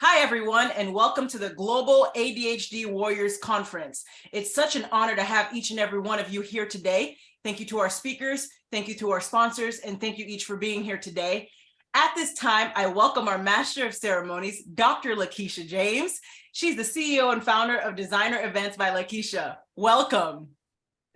Hi, everyone, and welcome to the Global ADHD Warriors Conference. It's such an honor to have each and every one of you here today. Thank you to our speakers, thank you to our sponsors, and thank you each for being here today. At this time, I welcome our Master of Ceremonies, Dr. Lakeisha James. She's the CEO and founder of Designer Events by Lakeisha. Welcome.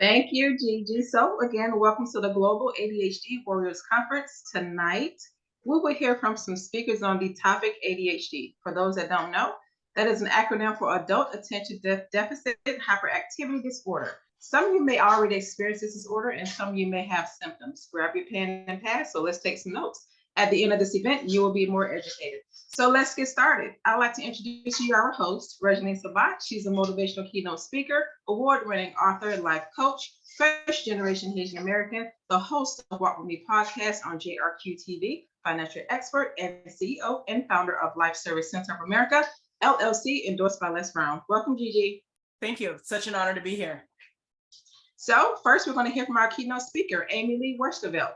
Thank you, Gigi. So again, welcome to the Global ADHD Warriors Conference. Tonight, we will hear from some speakers on the topic ADHD. For those that don't know, that is an acronym for Adult Attention Deficit Hyperactivity Disorder. Some of you may already experience this disorder and some of you may have symptoms. Grab your pen and pad, so let's take some notes. At the end of this event, you will be more educated. So let's get started. I'd like to introduce you our host, Regine Sabat. She's a motivational keynote speaker, award-winning author, life coach, first-generation Haitian American, the host of Walk With Me podcast on JRQ TV, financial expert, and CEO and founder of Life Service Center of America, LLC, endorsed by Les Brown. Welcome, Gigi. Thank you. Such an honor to be here. So first, we're going to hear from our keynote speaker, Amy Lee Westervelt.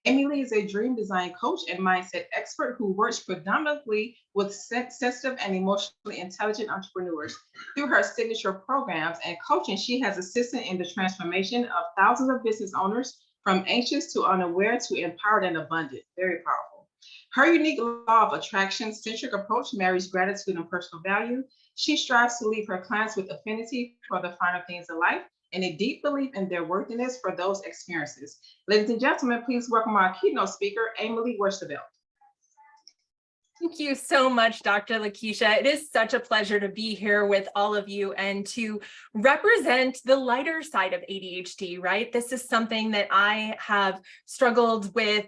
Amy Lee is a dream design coach and mindset expert who works predominantly with sensitive and emotionally intelligent entrepreneurs. Through her signature programs and coaching, she has assisted in the transformation of thousands of business owners from anxious to unaware to empowered and abundant. Very powerful. Her unique law of attraction-centric approach marries gratitude and personal value. She strives to leave her clients with affinity for the finer things of life and a deep belief in their worthiness for those experiences. Ladies and gentlemen, please welcome our keynote speaker, Amy Lee Westervelt. Thank you so much, Dr. Lakeisha. It is such a pleasure to be here with all of you and to represent the lighter side of ADHD, right? This is something that I have struggled with,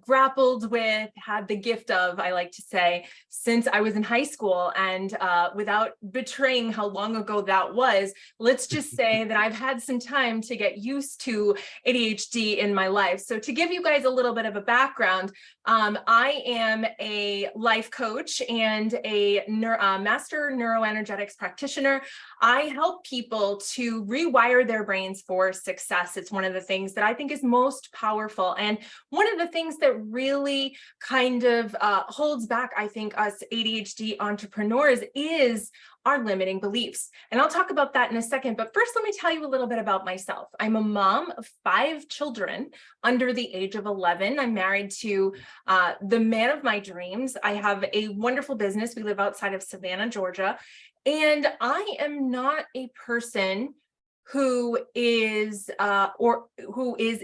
grappled with, had the gift of, I like to say, since I was in high school. And without betraying how long ago that was, let's just say that I've had some time to get used to ADHD in my life. So to give you guys a little bit of a background, I am a life coach and a master neuroenergetics practitioner. I help people to rewire their brains for success. It's one of the things that I think is most powerful. And one of the things that really kind of holds back, I think, us ADHD entrepreneurs is our limiting beliefs. And I'll talk about that in a second. But first, let me tell you a little bit about myself. I'm a mom of 5 children under the age of 11. I'm married to the man of my dreams. I have a wonderful business. We live outside of Savannah, Georgia. And I am not a person who is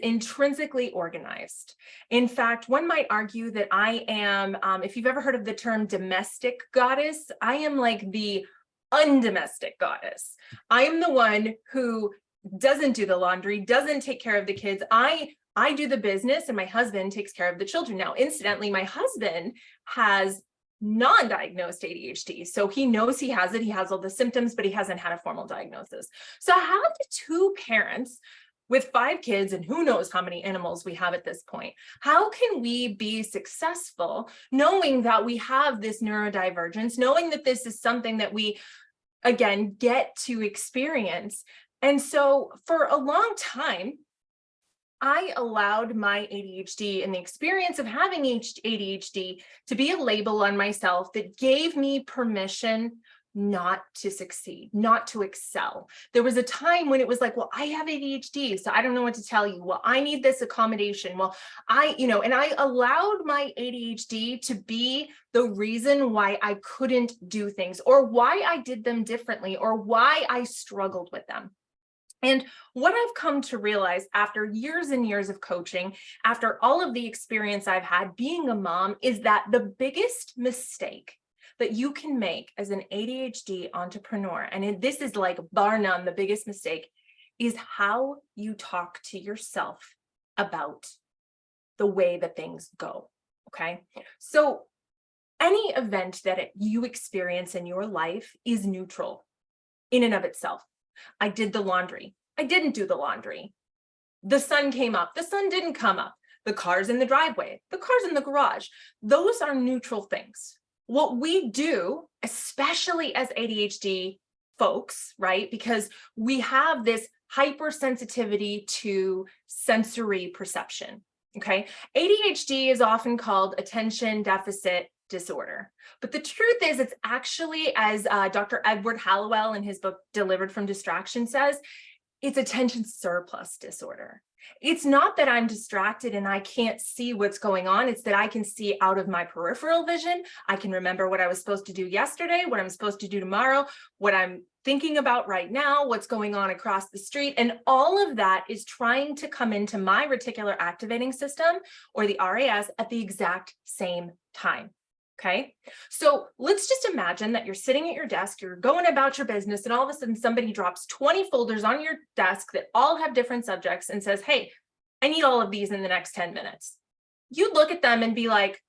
intrinsically organized. In fact, one might argue that I am, if you've ever heard of the term domestic goddess, I am like the undomestic goddess. I am the one who doesn't do the laundry, doesn't take care of the kids. I do the business and my husband takes care of the children. Now, incidentally, my husband has non-diagnosed ADHD. So he knows he has it. He has all the symptoms, but he hasn't had a formal diagnosis. So how do 2 parents with 5 kids and who knows how many animals we have at this point, how can we be successful knowing that we have this neurodivergence, knowing that this is something that we, again, get to experience? And so for a long time, I allowed my ADHD and the experience of having ADHD to be a label on myself that gave me permission not to succeed, not to excel. There was a time when it was like, well, I have ADHD, so I don't know what to tell you. Well, I need this accommodation. Well, and I allowed my ADHD to be the reason why I couldn't do things or why I did them differently or why I struggled with them. And what I've come to realize after years and years of coaching, after all of the experience I've had being a mom, is that the biggest mistake that you can make as an ADHD entrepreneur, and this is like bar none, the biggest mistake, is how you talk to yourself about the way that things go, okay? So any event that you experience in your life is neutral in and of itself. I did the laundry. I didn't do the laundry. The sun came up. The sun didn't come up. The car's in the driveway. The car's in the garage. Those are neutral things. What we do, especially as ADHD folks, right? Because we have this hypersensitivity to sensory perception, okay? ADHD is often called attention deficit disorder. But the truth is, it's actually, as Dr. Edward Hallowell in his book, Delivered from Distraction says, it's attention surplus disorder. It's not that I'm distracted and I can't see what's going on. It's that I can see out of my peripheral vision. I can remember what I was supposed to do yesterday, what I'm supposed to do tomorrow, what I'm thinking about right now, what's going on across the street. And all of that is trying to come into my reticular activating system, or the RAS, at the exact same time. Okay, so let's just imagine that you're sitting at your desk, you're going about your business, and all of a sudden somebody drops 20 folders on your desk that all have different subjects and says, hey, I need all of these in the next 10 minutes. You'd look at them and be like,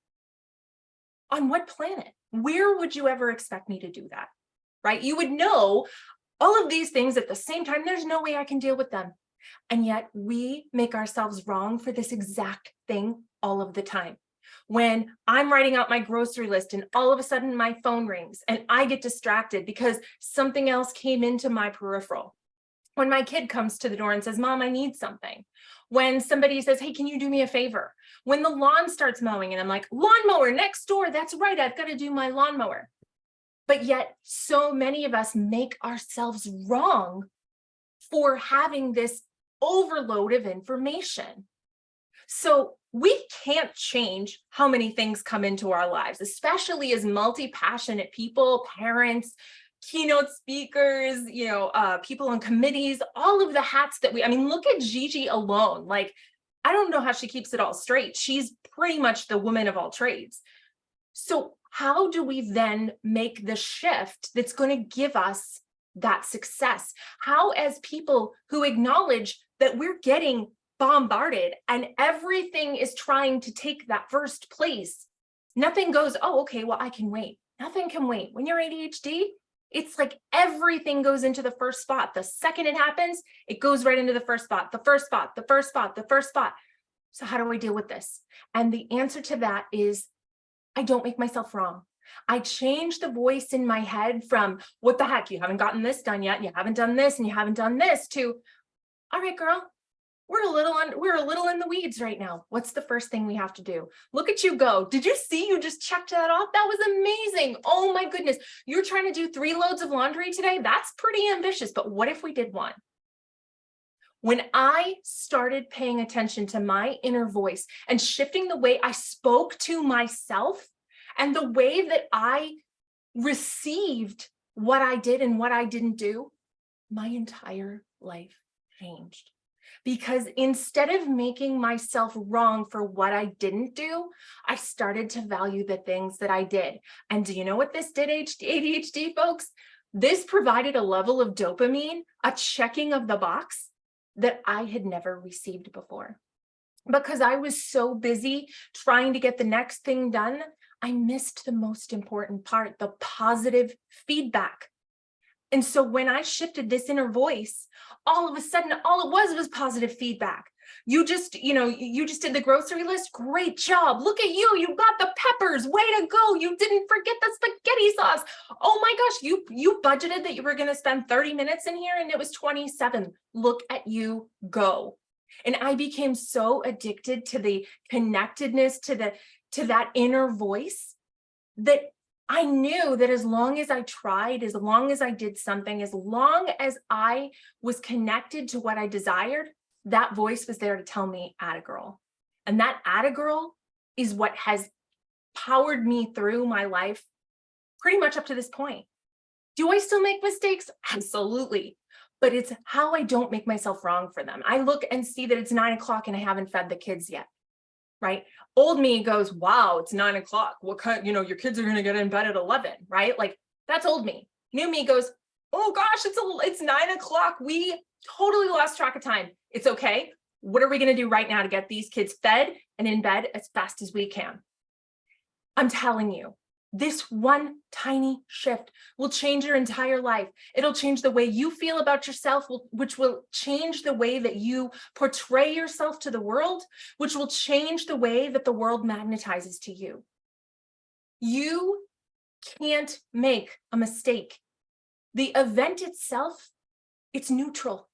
on what planet? Where would you ever expect me to do that? Right? You would know all of these things at the same time. There's no way I can deal with them. And yet we make ourselves wrong for this exact thing all of the time. When I'm writing out my grocery list and all of a sudden my phone rings and I get distracted because something else came into my peripheral. When my kid comes to the door and says, Mom, I need something. When somebody says, hey, can you do me a favor? When the lawn starts mowing and I'm like, lawnmower next door. That's right. I've got to do my lawnmower. But yet so many of us make ourselves wrong for having this overload of information. So we can't change how many things come into our lives, especially as multi-passionate people, parents, keynote speakers, people on committees, all of the hats that look at Gigi alone. Like, I don't know how she keeps it all straight. She's pretty much the woman of all trades. So how do we then make the shift that's going to give us that success? How, as people who acknowledge that we're getting bombarded and everything is trying to take that first place, nothing goes, oh, okay, well, I can wait. Nothing can wait. When you're ADHD, it's like everything goes into the first spot. The second it happens, it goes right into the first spot, the first spot, the first spot, the first spot. So how do I deal with this? And the answer to that is, I don't make myself wrong. I change the voice in my head from, what the heck, you haven't gotten this done yet, and you haven't done this, and you haven't done this, to, all right, girl, we're a little in the weeds right now. What's the first thing we have to do? Look at you go. Did you see you just checked that off? That was amazing. Oh my goodness. You're trying to do 3 loads of laundry today? That's pretty ambitious, but what if we did 1? When I started paying attention to my inner voice and shifting the way I spoke to myself and the way that I received what I did and what I didn't do, my entire life changed. Because instead of making myself wrong for what I didn't do, I started to value the things that I did. And do you know what this did, ADHD folks? This provided a level of dopamine, a checking of the box that I had never received before. Because I was so busy trying to get the next thing done, I missed the most important part, the positive feedback. And so when I shifted this inner voice, all of a sudden, all it was positive feedback. You just did the grocery list. Great job. Look at you. You got the peppers. Way to go. You didn't forget the spaghetti sauce. Oh my gosh. You budgeted that you were going to spend 30 minutes in here and it was 27. Look at you go. And I became so addicted to the connectedness, to that inner voice, that I knew that as long as I tried, as long as I did something, as long as I was connected to what I desired, that voice was there to tell me, atta girl. And that atta girl is what has powered me through my life pretty much up to this point. Do I still make mistakes? Absolutely. But it's how I don't make myself wrong for them. I look and see that it's 9 o'clock and I haven't fed the kids yet. Right? Old me goes, wow, it's 9 o'clock. What kind, your kids are going to get in bed at 11, right? Like, that's old me. New me goes, oh gosh, it's 9 o'clock. We totally lost track of time. It's okay. What are we going to do right now to get these kids fed and in bed as fast as we can? I'm telling you, this one tiny shift will change your entire life. It'll change the way you feel about yourself, which will change the way that you portray yourself to the world, which will change the way that the world magnetizes to you. You can't make a mistake. The event itself, it's neutral.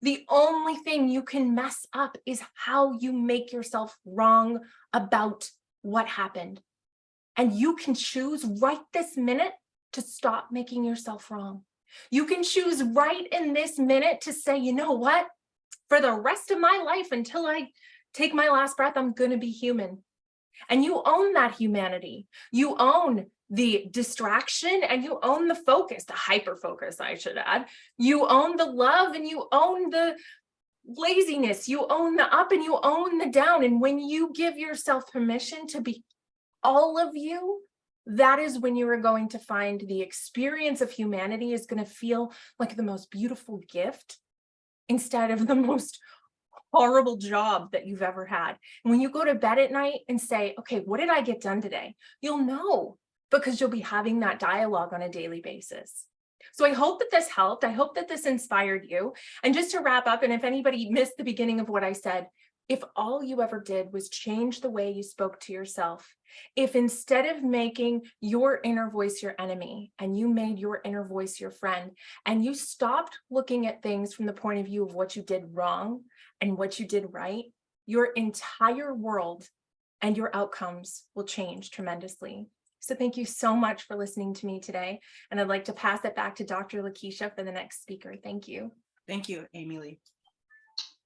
The only thing you can mess up is how you make yourself wrong about what happened. And you can choose right this minute to stop making yourself wrong. You can choose right in this minute to say, you know what? For the rest of my life, until I take my last breath, I'm going to be human. And you own that humanity. You own the distraction and you own the focus, the hyper focus, I should add. You own the love and you own the laziness. You own the up and you own the down. And when you give yourself permission to be all of you, that is when you are going to find the experience of humanity is going to feel like the most beautiful gift instead of the most horrible job that you've ever had. And when you go to bed at night and say, okay, what did I get done today? You'll know because you'll be having that dialogue on a daily basis. So I hope that this helped. I hope that this inspired you. And just to wrap up, and if anybody missed the beginning of what I said, if all you ever did was change the way you spoke to yourself, if instead of making your inner voice your enemy and you made your inner voice your friend, and you stopped looking at things from the point of view of what you did wrong and what you did right, your entire world and your outcomes will change tremendously. So thank you so much for listening to me today. And I'd like to pass it back to Dr. Lakeisha for the next speaker. Thank you. Thank you, Amy Lee.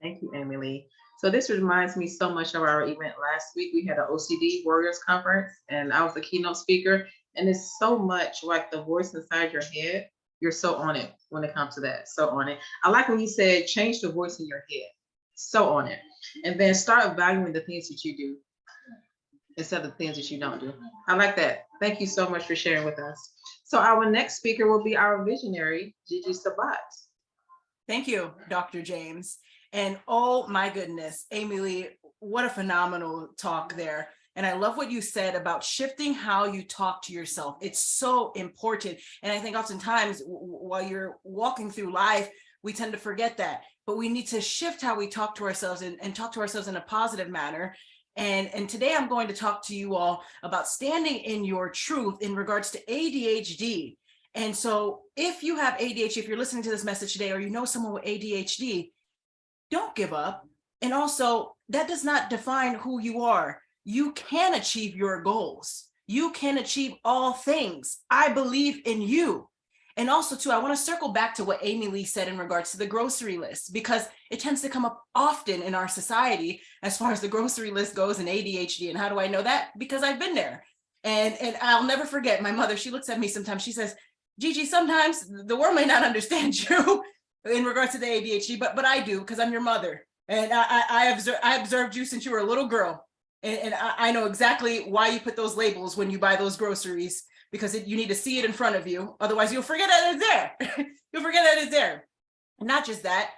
Thank you, Amy Lee. So this reminds me so much of our event last week. We had an OCD Warriors Conference and I was the keynote speaker. And it's so much like the voice inside your head. You're so on it when it comes to that. So on it. I like when you said, change the voice in your head. So on it. And then start valuing the things that you do instead of the things that you don't do. I like that. Thank you so much for sharing with us. So our next speaker will be our visionary, Gigi Sabat. Thank you, Dr. James. And oh my goodness, Amy Lee, what a phenomenal talk there. And I love what you said about shifting how you talk to yourself. It's so important. And I think oftentimes while you're walking through life, we tend to forget that. But we need to shift how we talk to ourselves and talk to ourselves in a positive manner. And today I'm going to talk to you all about standing in your truth in regards to ADHD. And so if you have ADHD, if you're listening to this message today, or you know someone with ADHD, don't give up. And also, that does not define who you are. You can achieve your goals. You can achieve all things. I believe in you. And also, too, I want to circle back to what Amy Lee said in regards to the grocery list, because it tends to come up often in our society as far as the grocery list goes and ADHD. And how do I know that? Because I've been there. And I'll never forget my mother. She looks at me sometimes. She says, Gigi, sometimes the world may not understand you in regards to the ADHD, but I do, because I'm your mother. And I observed you since you were a little girl. And I know exactly why you put those labels when you buy those groceries, because you need to see it in front of you. Otherwise, you'll forget that it's there. You'll forget that it's there. Not just that,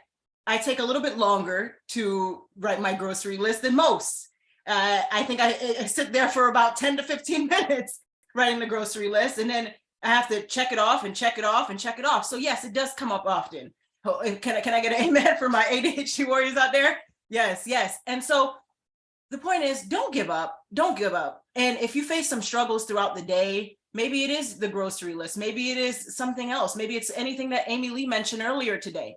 I take a little bit longer to write my grocery list than most. I think I sit there for about 10 to 15 minutes writing the grocery list. And then I have to check it off and check it off and check it off. So yes, it does come up often. Can I get an amen for my ADHD warriors out there? Yes, yes. And so the point is, don't give up. Don't give up. And if you face some struggles throughout the day, maybe it is the grocery list. Maybe it is something else. Maybe it's anything that Amy Lee mentioned earlier today.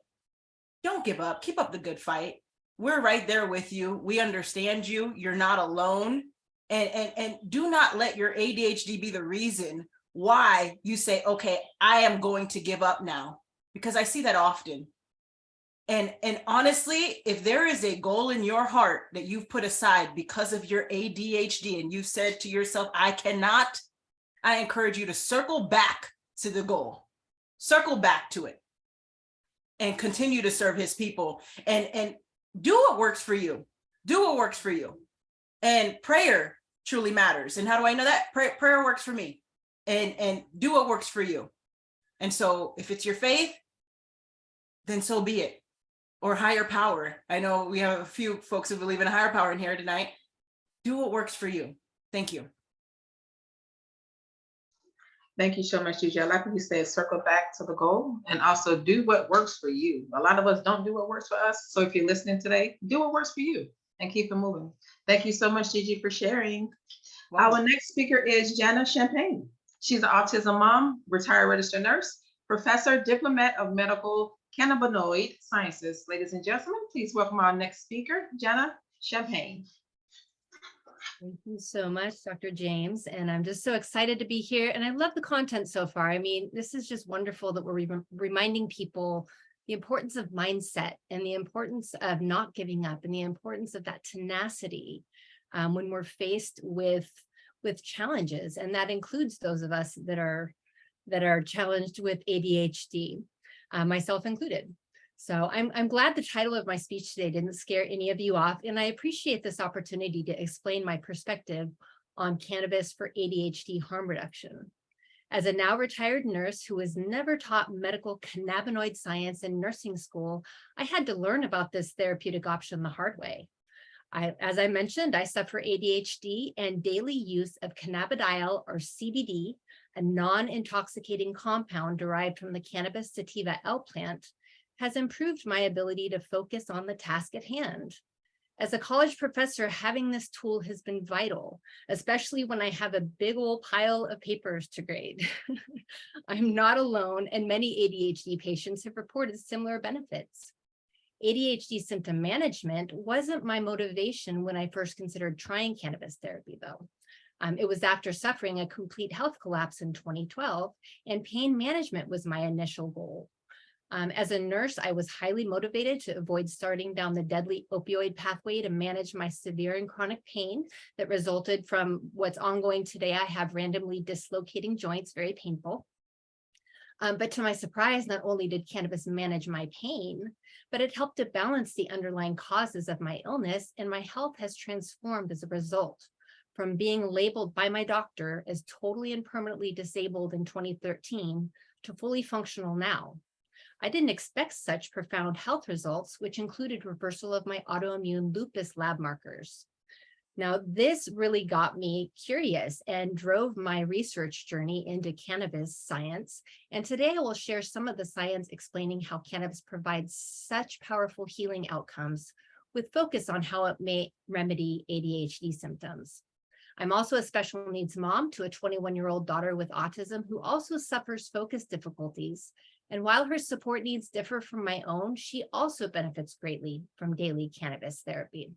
Don't give up. Keep up the good fight. We're right there with you. We understand you. You're not alone. And do not let your ADHD be the reason why you say, okay, I am going to give up now. Because I see that often. And honestly, if there is a goal in your heart that you've put aside because of your ADHD and you said to yourself, I cannot, I encourage you to circle back to the goal. Circle back to it and continue to serve his people and do what works for you. Do what works for you. And prayer truly matters. And how do I know that? Prayer works for me. And do what works for you. And so if it's your faith, then so be it. Or higher power. I know we have a few folks who believe in a higher power in here tonight. Do what works for you. Thank you. Thank you so much, Gigi. I like what you said, circle back to the goal and also do what works for you. A lot of us don't do what works for us. So if you're listening today, do what works for you and keep it moving. Thank you so much, Gigi, for sharing. Wow. Our next speaker is Jana Champagne. She's an autism mom, retired registered nurse, professor, diplomat of medical cannabinoid sciences. Ladies and gentlemen, please welcome our next speaker, Jana Champagne. Thank you so much, Dr. James. And I'm just so excited to be here. And I love the content so far. I mean, this is just wonderful that we're reminding people the importance of mindset and the importance of not giving up and the importance of that tenacity when we're faced with challenges. And that includes those of us that are challenged with ADHD, myself included. So I'm glad the title of my speech today didn't scare any of you off, and I appreciate this opportunity to explain my perspective on cannabis for ADHD harm reduction. As a now retired nurse who was never taught medical cannabinoid science in nursing school, I had to learn about this therapeutic option the hard way. As I mentioned, I suffer ADHD, and daily use of cannabidiol or CBD, a non-intoxicating compound derived from the cannabis sativa L plant, has improved my ability to focus on the task at hand. As a college professor, having this tool has been vital, especially when I have a big old pile of papers to grade. I'm not alone, and many ADHD patients have reported similar benefits. ADHD symptom management wasn't my motivation when I first considered trying cannabis therapy, though. It was after suffering a complete health collapse in 2012, and pain management was my initial goal. As a nurse, I was highly motivated to avoid starting down the deadly opioid pathway to manage my severe and chronic pain that resulted from what's ongoing today. I have randomly dislocating joints, very painful. But to my surprise, not only did cannabis manage my pain, but it helped to balance the underlying causes of my illness, and my health has transformed as a result. From being labeled by my doctor as totally and permanently disabled in 2013 to fully functional now. I didn't expect such profound health results, which included reversal of my autoimmune lupus lab markers. Now, this really got me curious and drove my research journey into cannabis science. And today I will share some of the science explaining how cannabis provides such powerful healing outcomes, with focus on how it may remedy ADHD symptoms. I'm also a special needs mom to a 21-year-old daughter with autism who also suffers focus difficulties. And while her support needs differ from my own, she also benefits greatly from daily cannabis therapy.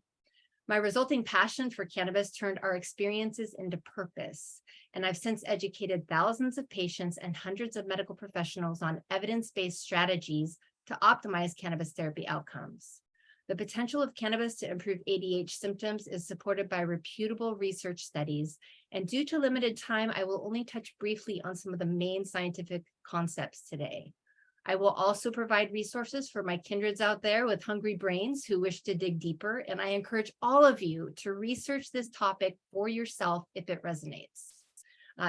My resulting passion for cannabis turned our experiences into purpose, and I've since educated thousands of patients and hundreds of medical professionals on evidence-based strategies to optimize cannabis therapy outcomes. The potential of cannabis to improve ADHD symptoms is supported by reputable research studies, and due to limited time, I will only touch briefly on some of the main scientific concepts today. I will also provide resources for my kindreds out there with hungry brains who wish to dig deeper, and I encourage all of you to research this topic for yourself if it resonates.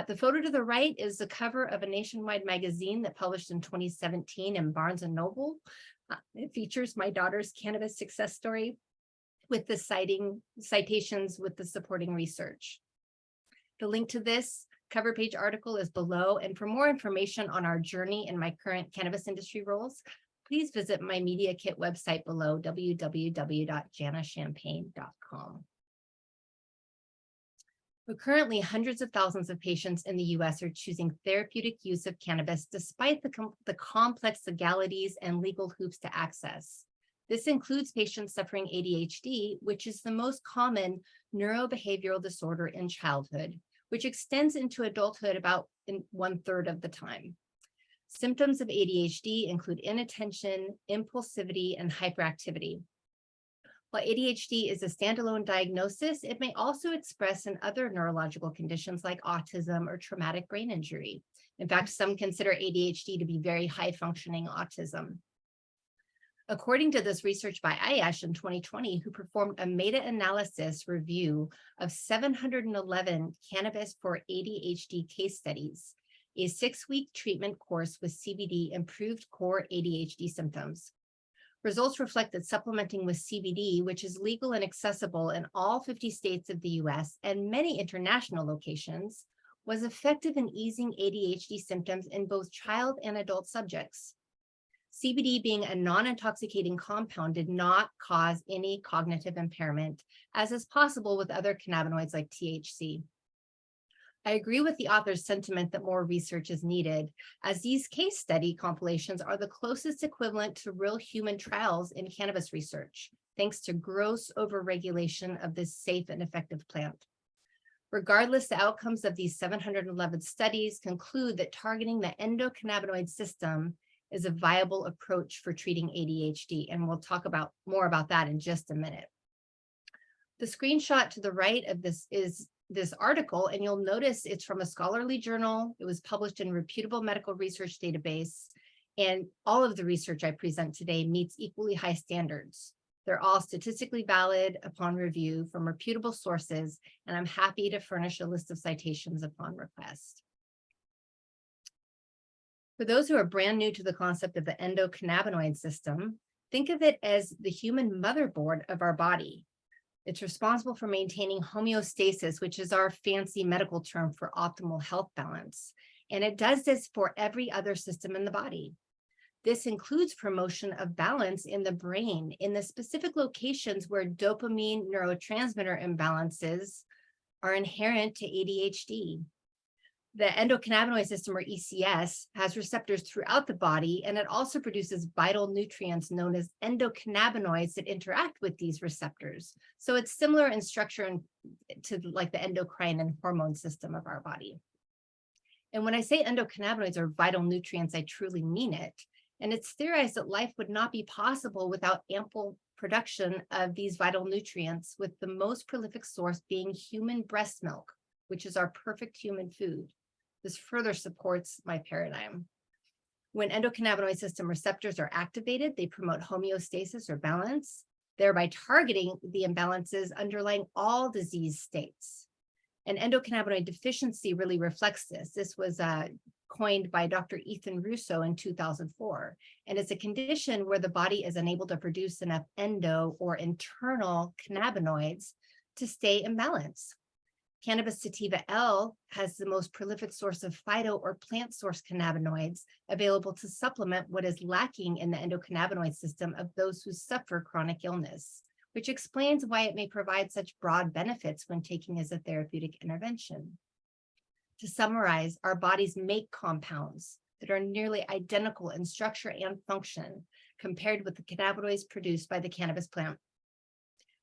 The photo to the right is the cover of a nationwide magazine that published in 2017 in Barnes & Noble. It features my daughter's cannabis success story with the citations with the supporting research. The link to this cover page article is below, and for more information on our journey and my current cannabis industry roles, please visit my Media Kit website below, www.janachampagne.com. But currently, hundreds of thousands of patients in the US are choosing therapeutic use of cannabis despite the complex legalities and legal hoops to access. This includes patients suffering ADHD, which is the most common neurobehavioral disorder in childhood, which extends into adulthood about in 1/3 of the time. Symptoms of ADHD include inattention, impulsivity, and hyperactivity. While ADHD is a standalone diagnosis, it may also express in other neurological conditions like autism or traumatic brain injury. In fact, some consider ADHD to be very high-functioning autism. According to this research by IASH in 2020, who performed a meta-analysis review of 711 cannabis for ADHD case studies, a 6-week treatment course with CBD improved core ADHD symptoms. Results reflect that supplementing with CBD, which is legal and accessible in all 50 states of the US and many international locations, was effective in easing ADHD symptoms in both child and adult subjects. CBD, being a non-intoxicating compound, did not cause any cognitive impairment, as is possible with other cannabinoids like THC. I agree with the author's sentiment that more research is needed, as these case study compilations are the closest equivalent to real human trials in cannabis research, thanks to gross overregulation of this safe and effective plant. Regardless, the outcomes of these 711 studies conclude that targeting the endocannabinoid system is a viable approach for treating ADHD, and we'll talk more about that in just a minute. The screenshot to the right of this is this article, and you'll notice it's from a scholarly journal. It was published in a reputable medical research database, and all of the research I present today meets equally high standards. They're all statistically valid upon review from reputable sources, and I'm happy to furnish a list of citations upon request. For those who are brand new to the concept of the endocannabinoid system, think of it as the human motherboard of our body. It's responsible for maintaining homeostasis, which is our fancy medical term for optimal health balance. And it does this for every other system in the body. This includes promotion of balance in the brain in the specific locations where dopamine neurotransmitter imbalances are inherent to ADHD. The endocannabinoid system, or ECS, has receptors throughout the body, and it also produces vital nutrients known as endocannabinoids that interact with these receptors. So it's similar in structure to like the endocrine and hormone system of our body. And when I say endocannabinoids are vital nutrients, I truly mean it. And it's theorized that life would not be possible without ample production of these vital nutrients, with the most prolific source being human breast milk, which is our perfect human food. This further supports my paradigm. When endocannabinoid system receptors are activated, they promote homeostasis or balance, thereby targeting the imbalances underlying all disease states. And endocannabinoid deficiency really reflects this. This was coined by Dr. Ethan Russo in 2004. And it's a condition where the body is unable to produce enough endo or internal cannabinoids to stay in balance. Cannabis sativa L has the most prolific source of phyto or plant source cannabinoids available to supplement what is lacking in the endocannabinoid system of those who suffer chronic illness, which explains why it may provide such broad benefits when taken as a therapeutic intervention. To summarize, our bodies make compounds that are nearly identical in structure and function compared with the cannabinoids produced by the cannabis plant.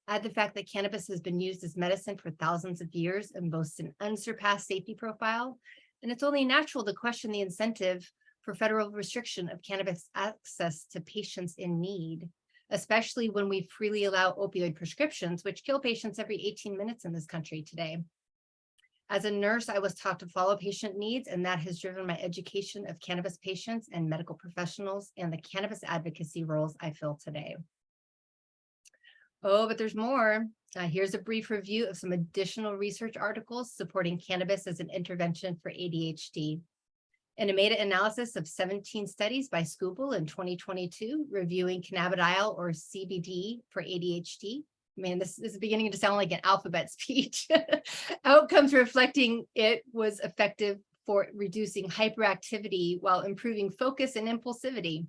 Add the fact that cannabis has been used as medicine for thousands of years and boasts an unsurpassed safety profile, and it's only natural to question the incentive for federal restriction of cannabis access to patients in need, especially when we freely allow opioid prescriptions, which kill patients every 18 minutes in this country today. As a nurse, I was taught to follow patient needs, and that has driven my education of cannabis patients and medical professionals and the cannabis advocacy roles I fill today. Oh, but there's more. Here's a brief review of some additional research articles supporting cannabis as an intervention for ADHD. In a meta-analysis of 17 studies by Scoobel in 2022, reviewing cannabidiol or CBD for ADHD. Man, this is beginning to sound like an alphabet speech. Outcomes reflecting it was effective for reducing hyperactivity while improving focus and impulsivity.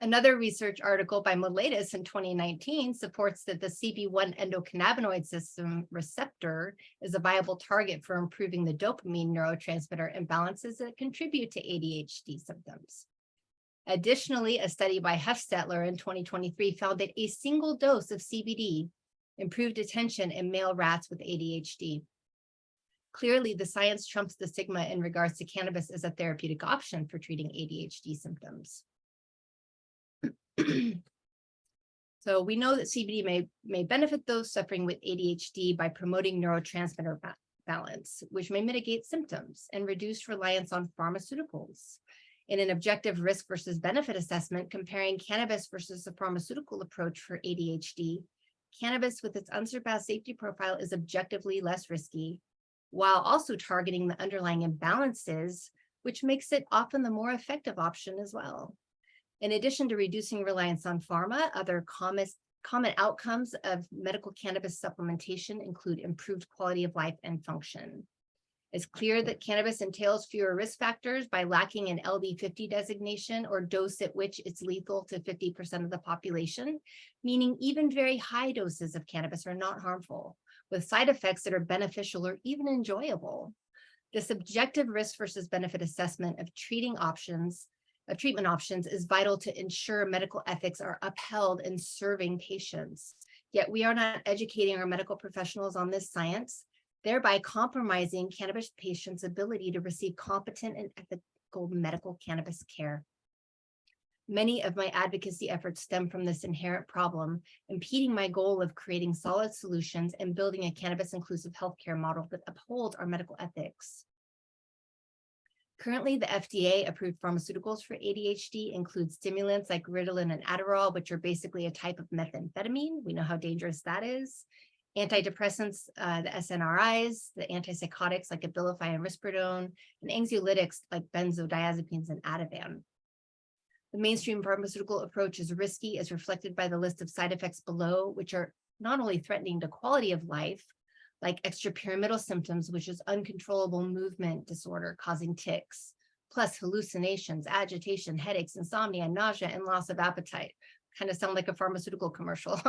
Another research article by Miletus in 2019 supports that the CB1 endocannabinoid system receptor is a viable target for improving the dopamine neurotransmitter imbalances that contribute to ADHD symptoms. Additionally, a study by Hufstetler in 2023 found that a single dose of CBD improved attention in male rats with ADHD. Clearly, the science trumps the stigma in regards to cannabis as a therapeutic option for treating ADHD symptoms. So we know that CBD may benefit those suffering with ADHD by promoting neurotransmitter balance, which may mitigate symptoms and reduce reliance on pharmaceuticals. In an objective risk versus benefit assessment comparing cannabis versus a pharmaceutical approach for ADHD, cannabis with its unsurpassed safety profile is objectively less risky, while also targeting the underlying imbalances, which makes it often the more effective option as well. In addition to reducing reliance on pharma, other common outcomes of medical cannabis supplementation include improved quality of life and function. It's clear that cannabis entails fewer risk factors by lacking an LD50 designation or dose at which it's lethal to 50% of the population, meaning even very high doses of cannabis are not harmful, with side effects that are beneficial or even enjoyable. This objective risk versus benefit assessment of treatment options is vital to ensure medical ethics are upheld in serving patients. Yet we are not educating our medical professionals on this science, thereby compromising cannabis patients' ability to receive competent and ethical medical cannabis care. Many of my advocacy efforts stem from this inherent problem, impeding my goal of creating solid solutions and building a cannabis-inclusive healthcare model that upholds our medical ethics. Currently, the FDA-approved pharmaceuticals for ADHD include stimulants like Ritalin and Adderall, which are basically a type of methamphetamine. We know how dangerous that is. Antidepressants, the SNRIs, the antipsychotics like Abilify and Risperidone, and anxiolytics like benzodiazepines and Ativan. The mainstream pharmaceutical approach is risky, as reflected by the list of side effects below, which are not only threatening to quality of life, like extrapyramidal symptoms, which is uncontrollable movement disorder causing tics, plus hallucinations, agitation, headaches, insomnia, nausea, and loss of appetite. Kind of sound like a pharmaceutical commercial.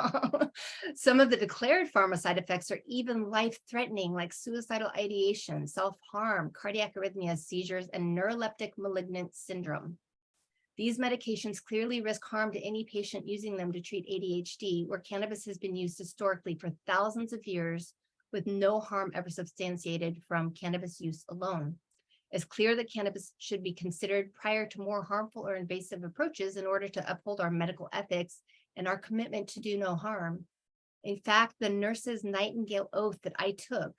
Some of the declared pharma side effects are even life-threatening, like suicidal ideation, self-harm, cardiac arrhythmias, seizures, and neuroleptic malignant syndrome. These medications clearly risk harm to any patient using them to treat ADHD, where cannabis has been used historically for thousands of years with no harm ever substantiated from cannabis use alone. It's clear that cannabis should be considered prior to more harmful or invasive approaches in order to uphold our medical ethics and our commitment to do no harm. In fact, the nurse's Nightingale oath that I took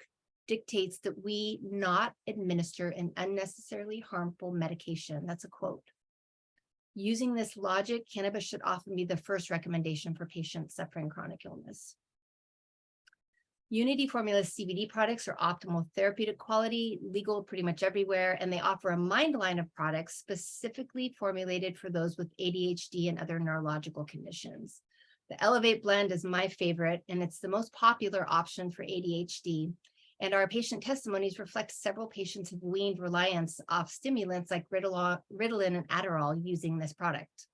dictates that we not administer an unnecessarily harmful medication. That's a quote. Using this logic, cannabis should often be the first recommendation for patients suffering chronic illness. Unity Formula's CBD products are optimal therapeutic quality, legal pretty much everywhere, and they offer a mind line of products specifically formulated for those with ADHD and other neurological conditions. The Elevate blend is my favorite, and it's the most popular option for ADHD. And our patient testimonies reflect several patients have weaned reliance off stimulants like Ritalin and Adderall using this product.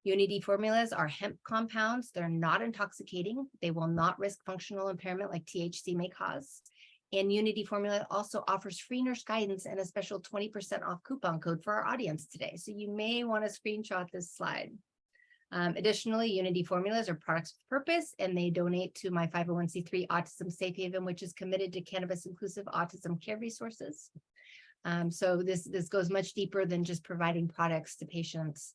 Unity formulas are hemp compounds. They're not intoxicating. They will not risk functional impairment like THC may cause. And Unity formula also offers free nurse guidance and a special 20% off coupon code for our audience today. So you may want to screenshot this slide. Additionally, Unity formulas are products with purpose, and they donate to my 501c3 Autism Safe Haven, which is committed to cannabis inclusive autism care resources. So this goes much deeper than just providing products to patients.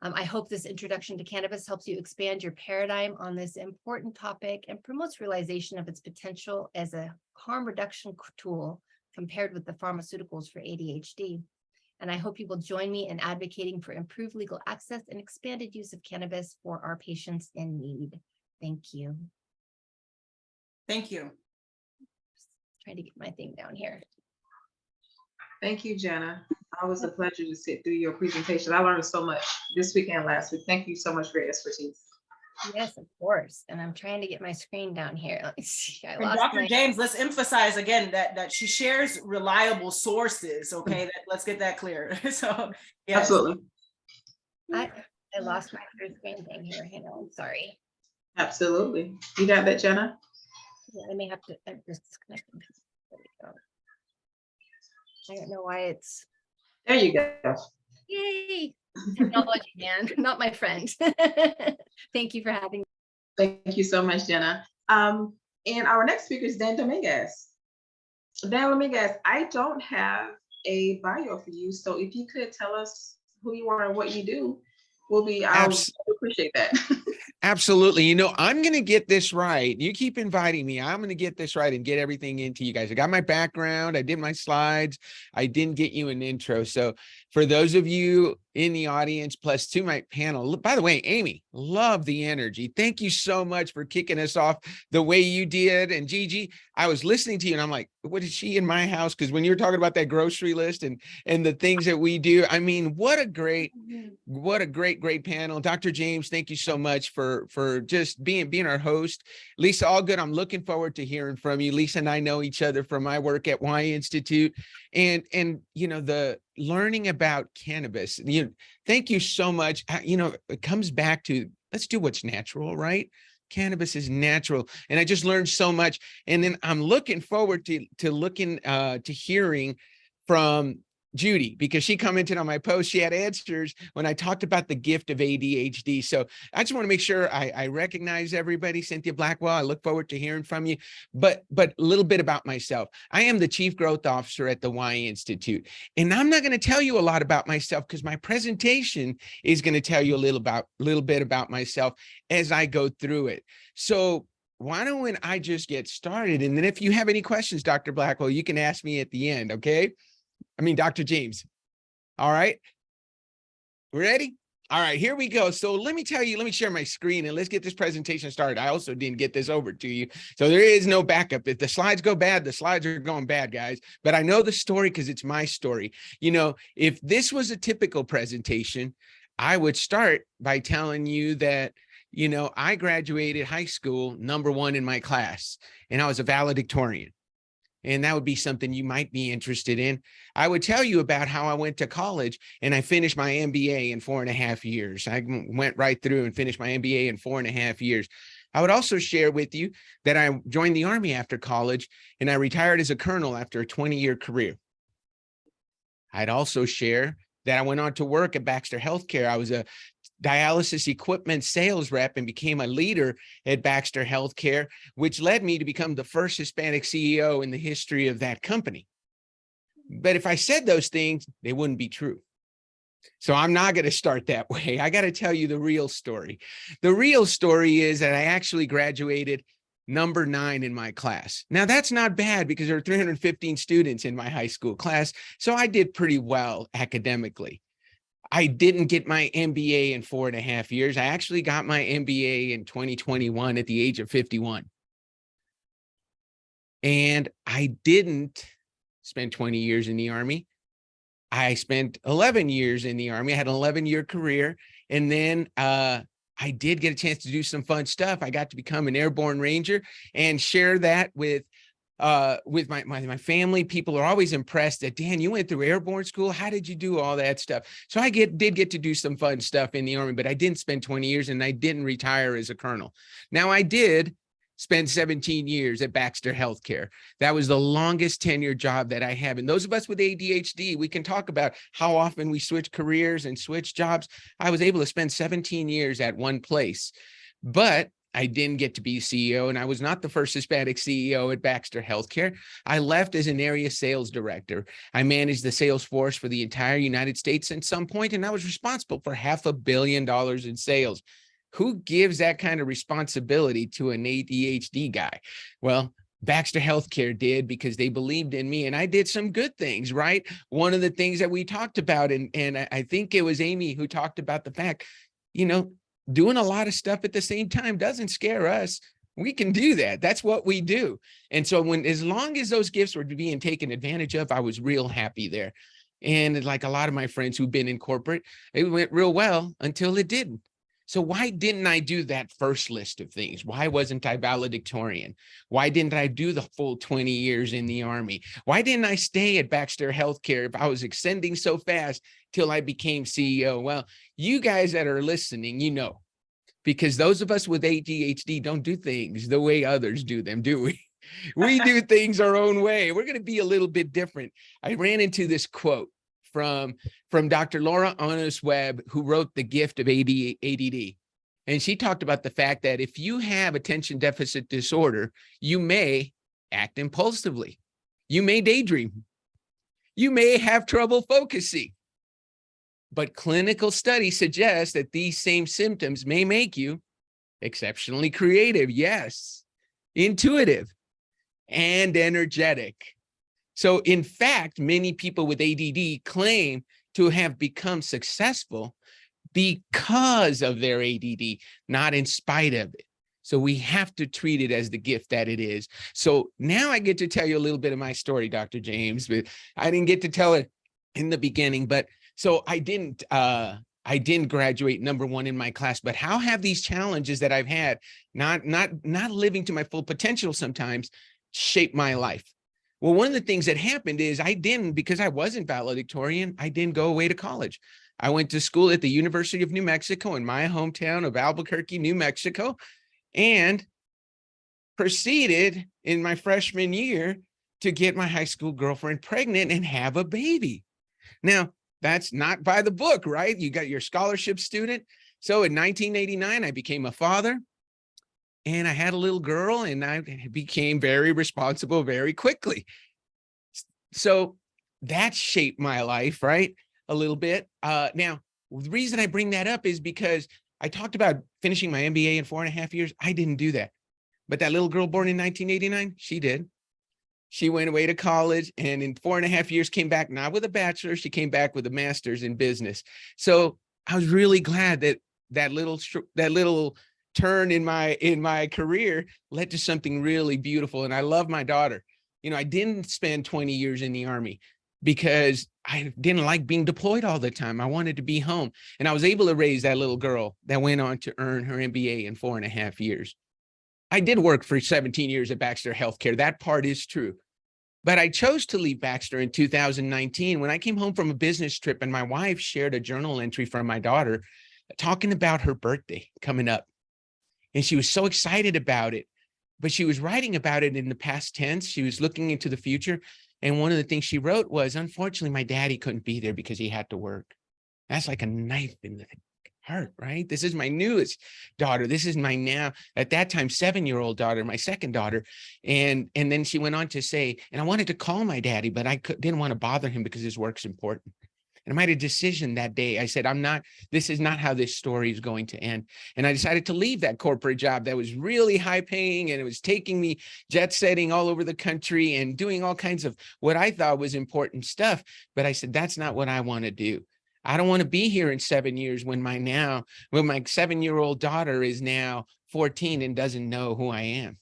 I hope this introduction to cannabis helps you expand your paradigm on this important topic and promotes realization of its potential as a harm reduction tool compared with the pharmaceuticals for ADHD. And I hope you will join me in advocating for improved legal access and expanded use of cannabis for our patients in need. Thank you. Thank you. Trying to get my thing down here. Thank you, Jenna. Always a pleasure to sit through your presentation. I learned so much this week and last week. Thank you so much for your expertise. Yes, of course. And I'm trying to get my screen down here. Let me see. I And lost Dr. my... James, let's emphasize again that she shares reliable sources. Okay, let's get that clear. So yes. Absolutely. I lost my third screen thing here. Hang on, sorry. Absolutely. You got that, Jenna? Yeah, I may have to just disconnect. There we go. I don't know why it's. There you go. Yay! Technology, man, not my friend. Thank you for having me. Thank you so much, Jenna. And our next speaker is Dan Dominguez. Dan Dominguez, I don't have a bio for you, so if you could tell us who you are and what you do, I would appreciate that. Absolutely. You know, I'm going to get this right. You keep inviting me. I'm going to get this right and get everything into you guys. I got my background. I did my slides. I didn't get you an intro. So for those of you in the audience, plus to my panel, by the way, Amy, love the energy. Thank you so much for kicking us off the way you did. And Gigi, I was listening to you and I'm like, what is she in my house? Because when you were talking about that grocery list and the things that we do, I mean, what a great panel. Dr. James, thank you so much for just being our host. Lisa Allgood, I'm looking forward to hearing from you. Lisa and I know each other from my work at Y Institute, and you know, the learning about cannabis. You know, thank you so much. You know, it comes back to let's do what's natural, right? Cannabis is natural, and I just learned so much. And then I'm looking forward to hearing from Judy, because she commented on my post. She had answers when I talked about the gift of ADHD. So I just want to make sure I recognize everybody. Cynthia Blackwell, I look forward to hearing from you. But a little bit about myself. I am the Chief Growth Officer at the Y Institute. And I'm not going to tell you a lot about myself because my presentation is going to tell you a little bit about myself as I go through it. So why don't I just get started? And then if you have any questions, Dr. Blackwell, you can ask me at the end, okay? I mean, Dr. James. All right. Ready? All right, here we go. So let me share my screen and let's get this presentation started. I also didn't get this over to you. So there is no backup. If the slides go bad, the slides are going bad, guys. But I know the story because it's my story. You know, if this was a typical presentation, I would start by telling you that, you know, I graduated high school #1 in my class and I was a valedictorian. And that would be something you might be interested in. I would tell you about how I went to college and I finished my MBA in 4.5 years. I went right through and finished my MBA in 4.5 years. I would also share with you that I joined the Army after college and I retired as a colonel after a 20-year career. I'd also share that I went on to work at Baxter Healthcare. I was a dialysis equipment sales rep and became a leader at Baxter Healthcare, which led me to become the first Hispanic CEO in the history of that company. But if I said those things, they wouldn't be true. So I'm not going to start that way. I got to tell you the real story. The real story is that I actually graduated #9 in my class. Now that's not bad because there were 315 students in my high school class. So I did pretty well academically. I didn't get my MBA in 4.5 years. I actually got my MBA in 2021 at the age of 51. And I didn't spend 20 years in the Army. I spent 11 years in the Army. I had an 11-year career. And then I did get a chance to do some fun stuff. I got to become an airborne ranger and share that with my family. People are always impressed that, Dan, you went through airborne school. How did you do all that stuff? So I did get to do some fun stuff in the Army, but I didn't spend 20 years and I didn't retire as a colonel. Now I did spend 17 years at Baxter Healthcare. That was the longest tenure job that I have. And those of us with ADHD, we can talk about how often we switch careers and switch jobs. I was able to spend 17 years at one place, but I didn't get to be CEO, and I was not the first Hispanic CEO at Baxter Healthcare. I left as an area sales director. I managed the sales force for the entire United States at some point, and I was responsible for $500 million in sales. Who gives that kind of responsibility to an ADHD guy? Well, Baxter Healthcare did because they believed in me and I did some good things, right? One of the things that we talked about, and I think it was Amy who talked about the fact, you know, doing a lot of stuff at the same time doesn't scare us. We can do that. That's what we do. And so as long as those gifts were being taken advantage of, I was real happy there. And like a lot of my friends who've been in corporate, it went real well until it didn't. So why didn't I do that first list of things? Why wasn't I valedictorian? Why didn't I do the full 20 years in the Army? Why didn't I stay at Baxter Healthcare if I was extending so fast till I became CEO? Well, you guys that are listening, you know, because those of us with ADHD don't do things the way others do them, do we? We do things our own way. We're going to be a little bit different. I ran into this quote from Dr. Laura Onis Webb, who wrote The Gift of ADD. And she talked about the fact that if you have attention deficit disorder, you may act impulsively. You may daydream. You may have trouble focusing. But clinical studies suggest that these same symptoms may make you exceptionally creative, yes, intuitive, and energetic. So in fact, many people with ADD claim to have become successful because of their ADD, not in spite of it. So we have to treat it as the gift that it is. So now I get to tell you a little bit of my story, Dr. James, but I didn't get to tell it in the beginning. But so I didn't graduate #1 in my class, but how have these challenges that I've had, not living to my full potential sometimes, shaped my life? Well, one of the things that happened is because I wasn't valedictorian, I didn't go away to college. I went to school at the University of New Mexico in my hometown of Albuquerque, New Mexico, and proceeded in my freshman year to get my high school girlfriend pregnant and have a baby. Now, that's not by the book, right? You got your scholarship student. So in 1989, I became a father and I had a little girl and I became very responsible very quickly. So that shaped my life, right? A little bit. Now, the reason I bring that up is because I talked about finishing my MBA in 4.5 years. I didn't do that. But that little girl born in 1989, she did. She went away to college and in 4.5 years came back, not with a bachelor's, she came back with a master's in business. So I was really glad that that little turn in my career led to something really beautiful. And I love my daughter. You know, I didn't spend 20 years in the Army because I didn't like being deployed all the time. I wanted to be home. And I was able to raise that little girl that went on to earn her MBA in 4.5 years. I did work for 17 years at Baxter Healthcare. That part is true. But I chose to leave Baxter in 2019 when I came home from a business trip and my wife shared a journal entry from my daughter talking about her birthday coming up. And she was so excited about it, but she was writing about it in the past tense. She was looking into the future. And one of the things she wrote was, unfortunately, my daddy couldn't be there because he had to work. That's like a knife in the heart, right? This is my newest daughter. This is my now, at that time, 7-year-old daughter, my second daughter. And then she went on to say, and I wanted to call my daddy, but I didn't want to bother him because his work's important. And I made a decision that day. I said, this is not how this story is going to end. And I decided to leave that corporate job that was really high paying and it was taking me jet setting all over the country and doing all kinds of what I thought was important stuff. But I said, that's not what I want to do. I don't want to be here in 7 years when my 7-year-old daughter is now 14 and doesn't know who I am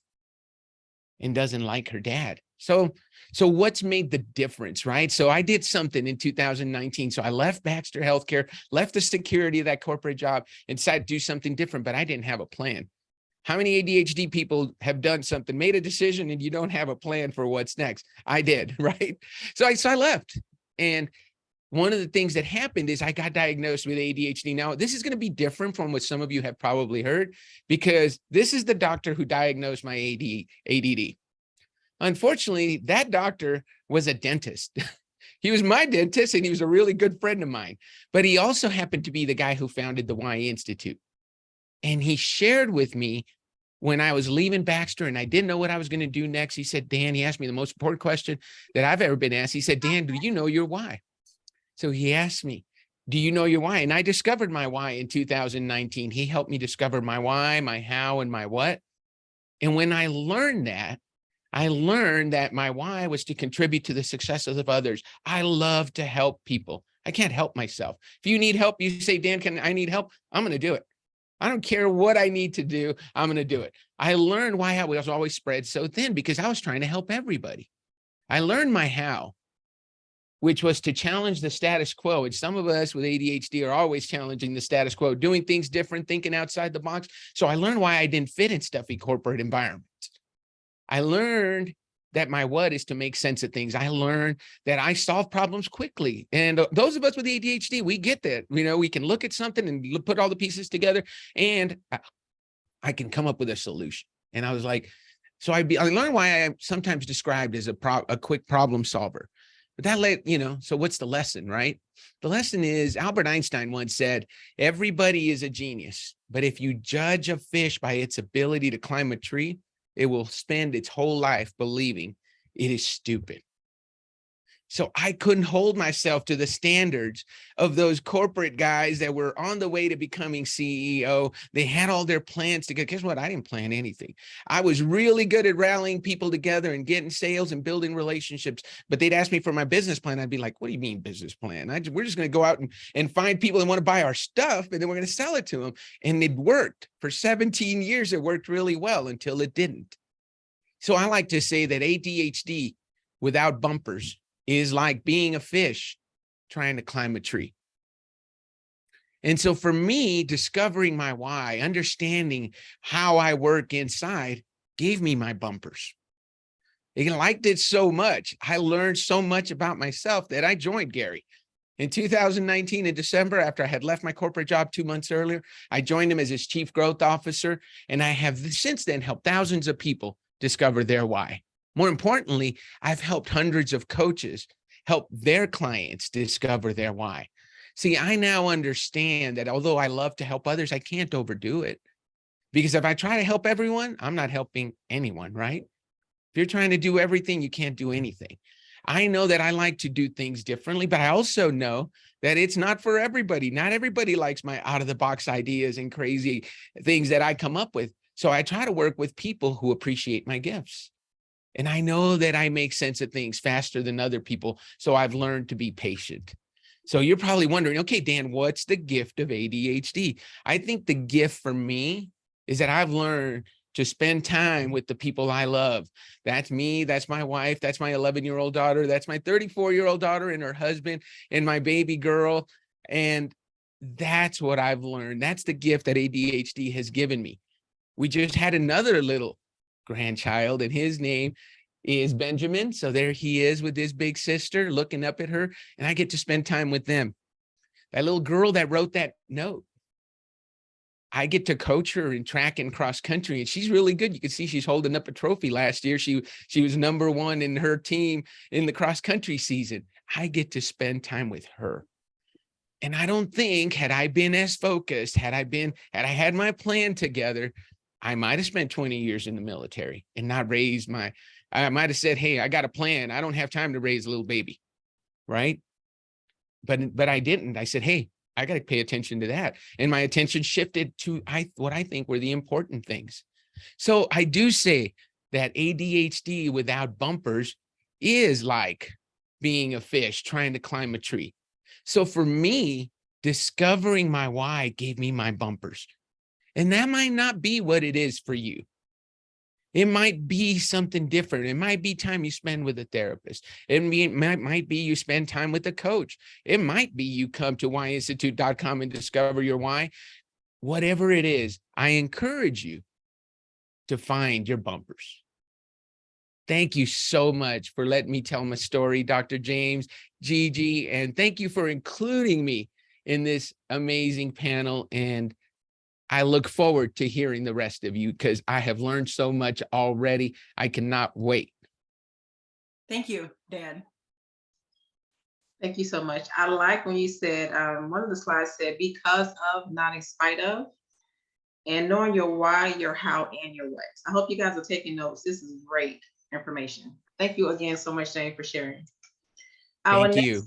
and doesn't like her dad. So what's made the difference, right? So I did something in 2019. So I left Baxter Healthcare, left the security of that corporate job and decided to do something different, but I didn't have a plan. How many ADHD people have done something, made a decision, and you don't have a plan for what's next? I did, right? So I left. And one of the things that happened is I got diagnosed with ADHD. Now, this is going to be different from what some of you have probably heard, because this is the doctor who diagnosed my ADD. Unfortunately, that doctor was a dentist. He was my dentist and he was a really good friend of mine, but he also happened to be the guy who founded the Y Institute. And he shared with me when I was leaving Baxter and I didn't know what I was going to do next. He said, Dan, he asked me the most important question that I've ever been asked. He said, Dan, do you know your why? So he asked me, do you know your why? And I discovered my why in 2019. He helped me discover my why, my how, and my what. And when I learned that my why was to contribute to the successes of others. I love to help people. I can't help myself. If you need help, you say, Dan, I need help? I'm going to do it. I don't care what I need to do. I'm going to do it. I learned why I was always spread so thin because I was trying to help everybody. I learned my how, which was to challenge the status quo. And some of us with ADHD are always challenging the status quo, doing things different, thinking outside the box. So I learned why I didn't fit in stuffy corporate environments. I learned that my what is to make sense of things. I learned that I solve problems quickly. And those of us with ADHD, we get that. You know, we can look at something and put all the pieces together and I can come up with a solution. And I was like, so I learned why I am sometimes described as a quick problem solver. But that so what's the lesson, right? The lesson is Albert Einstein once said, everybody is a genius, but if you judge a fish by its ability to climb a tree, it will spend its whole life believing it is stupid. So I couldn't hold myself to the standards of those corporate guys that were on the way to becoming CEO. They had all their plans to get. Guess what? I didn't plan anything. I was really good at rallying people together and getting sales and building relationships. But they'd ask me for my business plan. I'd be like, what do you mean business plan? We're just going to go out and find people that want to buy our stuff, and then we're going to sell it to them. And it worked. For 17 years, it worked really well until it didn't. So I like to say that ADHD without bumpers is like being a fish trying to climb a tree. And so for me, discovering my why, understanding how I work inside gave me my bumpers. I liked it so much. I learned so much about myself that I joined Gary. In 2019, in December, after I had left my corporate job 2 months earlier, I joined him as his chief growth officer. And I have since then helped thousands of people discover their why. More importantly, I've helped hundreds of coaches help their clients discover their why. See, I now understand that although I love to help others, I can't overdo it. Because if I try to help everyone, I'm not helping anyone, right? If you're trying to do everything, you can't do anything. I know that I like to do things differently, but I also know that it's not for everybody. Not everybody likes my out of the box ideas and crazy things that I come up with. So I try to work with people who appreciate my gifts. And I know that I make sense of things faster than other people. So I've learned to be patient. So you're probably wondering, okay, Dan, what's the gift of ADHD? I think the gift for me is that I've learned to spend time with the people I love. That's me, that's my wife, that's my 11-year-old daughter, that's my 34-year-old daughter and her husband and my baby girl. And that's what I've learned. That's the gift that ADHD has given me. We just had another little grandchild and his name is Benjamin. So there he is with his big sister looking up at her, and I get to spend time with them. That little girl that wrote that note, I get to coach her in track and cross country, and she's really good. You can see she's holding up a trophy last year. She was #1 in her team in the cross country season. I get to spend time with her. And I don't think had I been as focused, had I had my plan together, I might have spent 20 years in the military and not raised I might have said, hey, I got a plan. I don't have time to raise a little baby. Right. But I didn't. I said, hey, I got to pay attention to that. And my attention shifted to what I think were the important things. So I do say that ADHD without bumpers is like being a fish trying to climb a tree. So for me, discovering my why gave me my bumpers. And that might not be what it is for you. It might be something different. It might be time you spend with a therapist. It might be you spend time with a coach. It might be you come to whyinstitute.com and discover your why. Whatever it is, I encourage you to find your bumpers. Thank you so much for letting me tell my story, Dr. James, Gigi, and thank you for including me in this amazing panel. And I look forward to hearing the rest of you because I have learned so much already. I cannot wait. Thank you, Dan. Thank you so much. I like when you said, one of the slides said, because of, not in spite of, and knowing your why, your how, and your what. I hope you guys are taking notes. This is great information. Thank you again so much, Jane, for sharing. Thank you.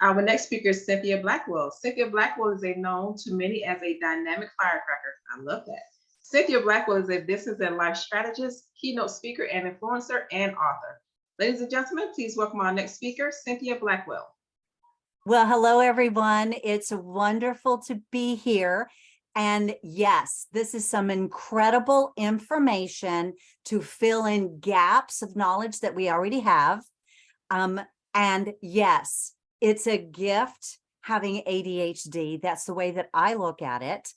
Our next speaker is Cynthia Blackwell. Cynthia Blackwell is known to many as a dynamic firecracker. I love that. Cynthia Blackwell is a business and life strategist, keynote speaker, and influencer, and author. Ladies and gentlemen, please welcome our next speaker, Cynthia Blackwell. Well, hello, everyone. It's wonderful to be here. And yes, this is some incredible information to fill in gaps of knowledge that we already have. And yes, it's a gift having ADHD. That's the way that I look at it.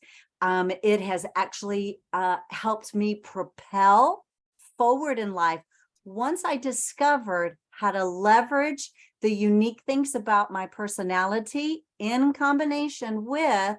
It has actually helped me propel forward in life once I discovered how to leverage the unique things about my personality in combination with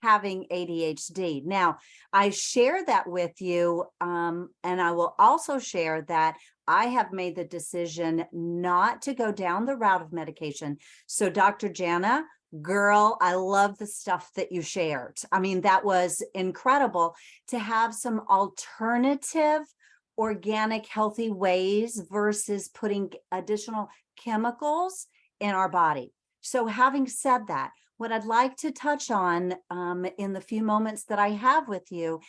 having ADHD. Now, I share that with you, and I will also share that I have made the decision not to go down the route of medication. So Dr. Jana, girl, I love the stuff that you shared. I mean, that was incredible to have some alternative, organic, healthy ways versus putting additional chemicals in our body. So having said that, what I'd like to touch on in the few moments that I have with you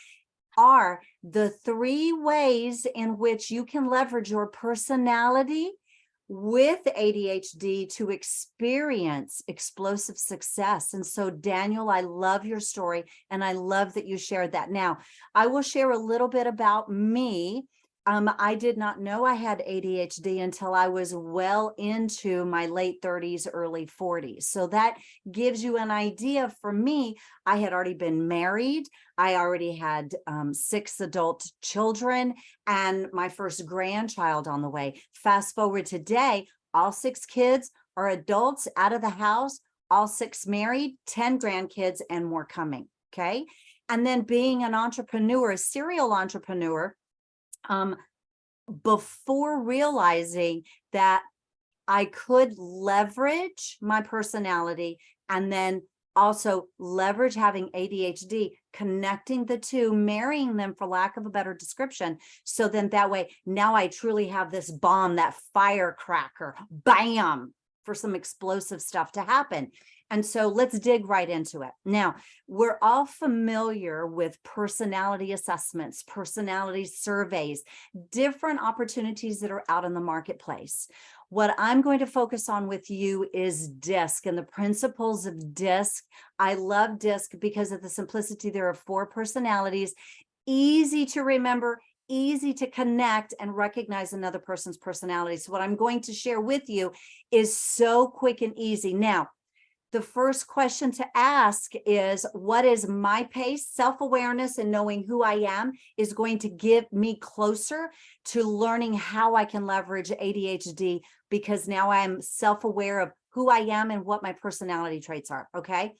are the 3 ways in which you can leverage your personality with ADHD to experience explosive success. And so, Daniel, I love your story, and I love that you shared that. Now, I will share a little bit about me. I did not know I had ADHD until I was well into my late 30s, early 40s. So that gives you an idea. For me, I had already been married. I already had 6 adult children and my first grandchild on the way. Fast forward today, all 6 kids are adults out of the house, all 6 married, 10 grandkids, and more coming. Okay. And then being an entrepreneur, a serial entrepreneur, before realizing that I could leverage my personality and then also leverage having ADHD, connecting the two, marrying them for lack of a better description. So then that way, now I truly have this bomb, that firecracker, bam, for some explosive stuff to happen. And so let's dig right into it. Now, we're all familiar with personality assessments, personality surveys, different opportunities that are out in the marketplace. What I'm going to focus on with you is DISC and the principles of DISC. I love DISC because of the simplicity. There are 4 personalities, easy to remember, easy to connect and recognize another person's personality. So what I'm going to share with you is so quick and easy. Now, the first question to ask is, what is my pace? Self-awareness and knowing who I am is going to get me closer to learning how I can leverage ADHD, because now I'm self-aware of who I am and what my personality traits are, okay?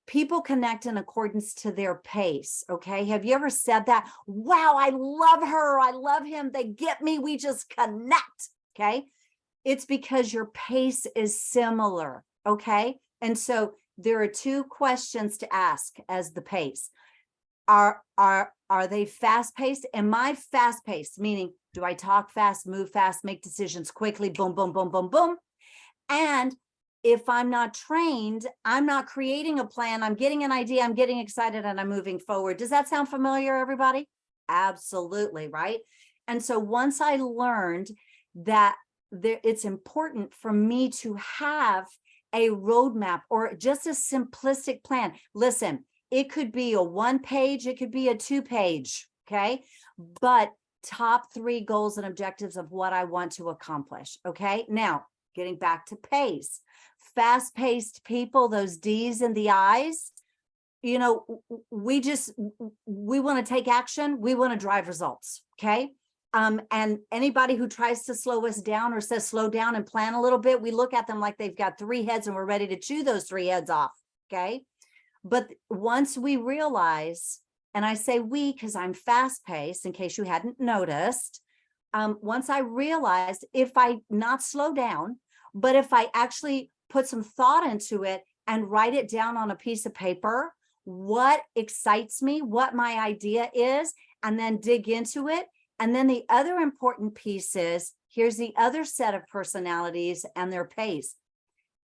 People connect in accordance to their pace, okay? Have you ever said that? Wow, I love her, I love him, they get me, we just connect, okay? It's because your pace is similar, okay? And so there are 2 questions to ask as the pace. Are they fast-paced? Am I fast-paced? Meaning, do I talk fast, move fast, make decisions quickly, boom, boom, boom, boom, boom? And if I'm not trained, I'm not creating a plan, I'm getting an idea, I'm getting excited, and I'm moving forward. Does that sound familiar, everybody? Absolutely, right? And so once I learned that it's important for me to have a roadmap or just a simplistic plan. Listen, it could be a 1-page, it could be a 2-page, okay? But top 3 goals and objectives of what I want to accomplish, okay? Now, getting back to pace, fast-paced people, those D's and the I's, you know, we want to take action, we want to drive results, okay? And anybody who tries to slow us down or says slow down and plan a little bit, we look at them like they've got 3 heads and we're ready to chew those 3 heads off, okay? But once we realize, and I say we because I'm fast-paced in case you hadn't noticed, once I realized if I not slow down, but if I actually put some thought into it and write it down on a piece of paper, what excites me, what my idea is, and then dig into it. And then the other important piece is, here's the other set of personalities and their pace.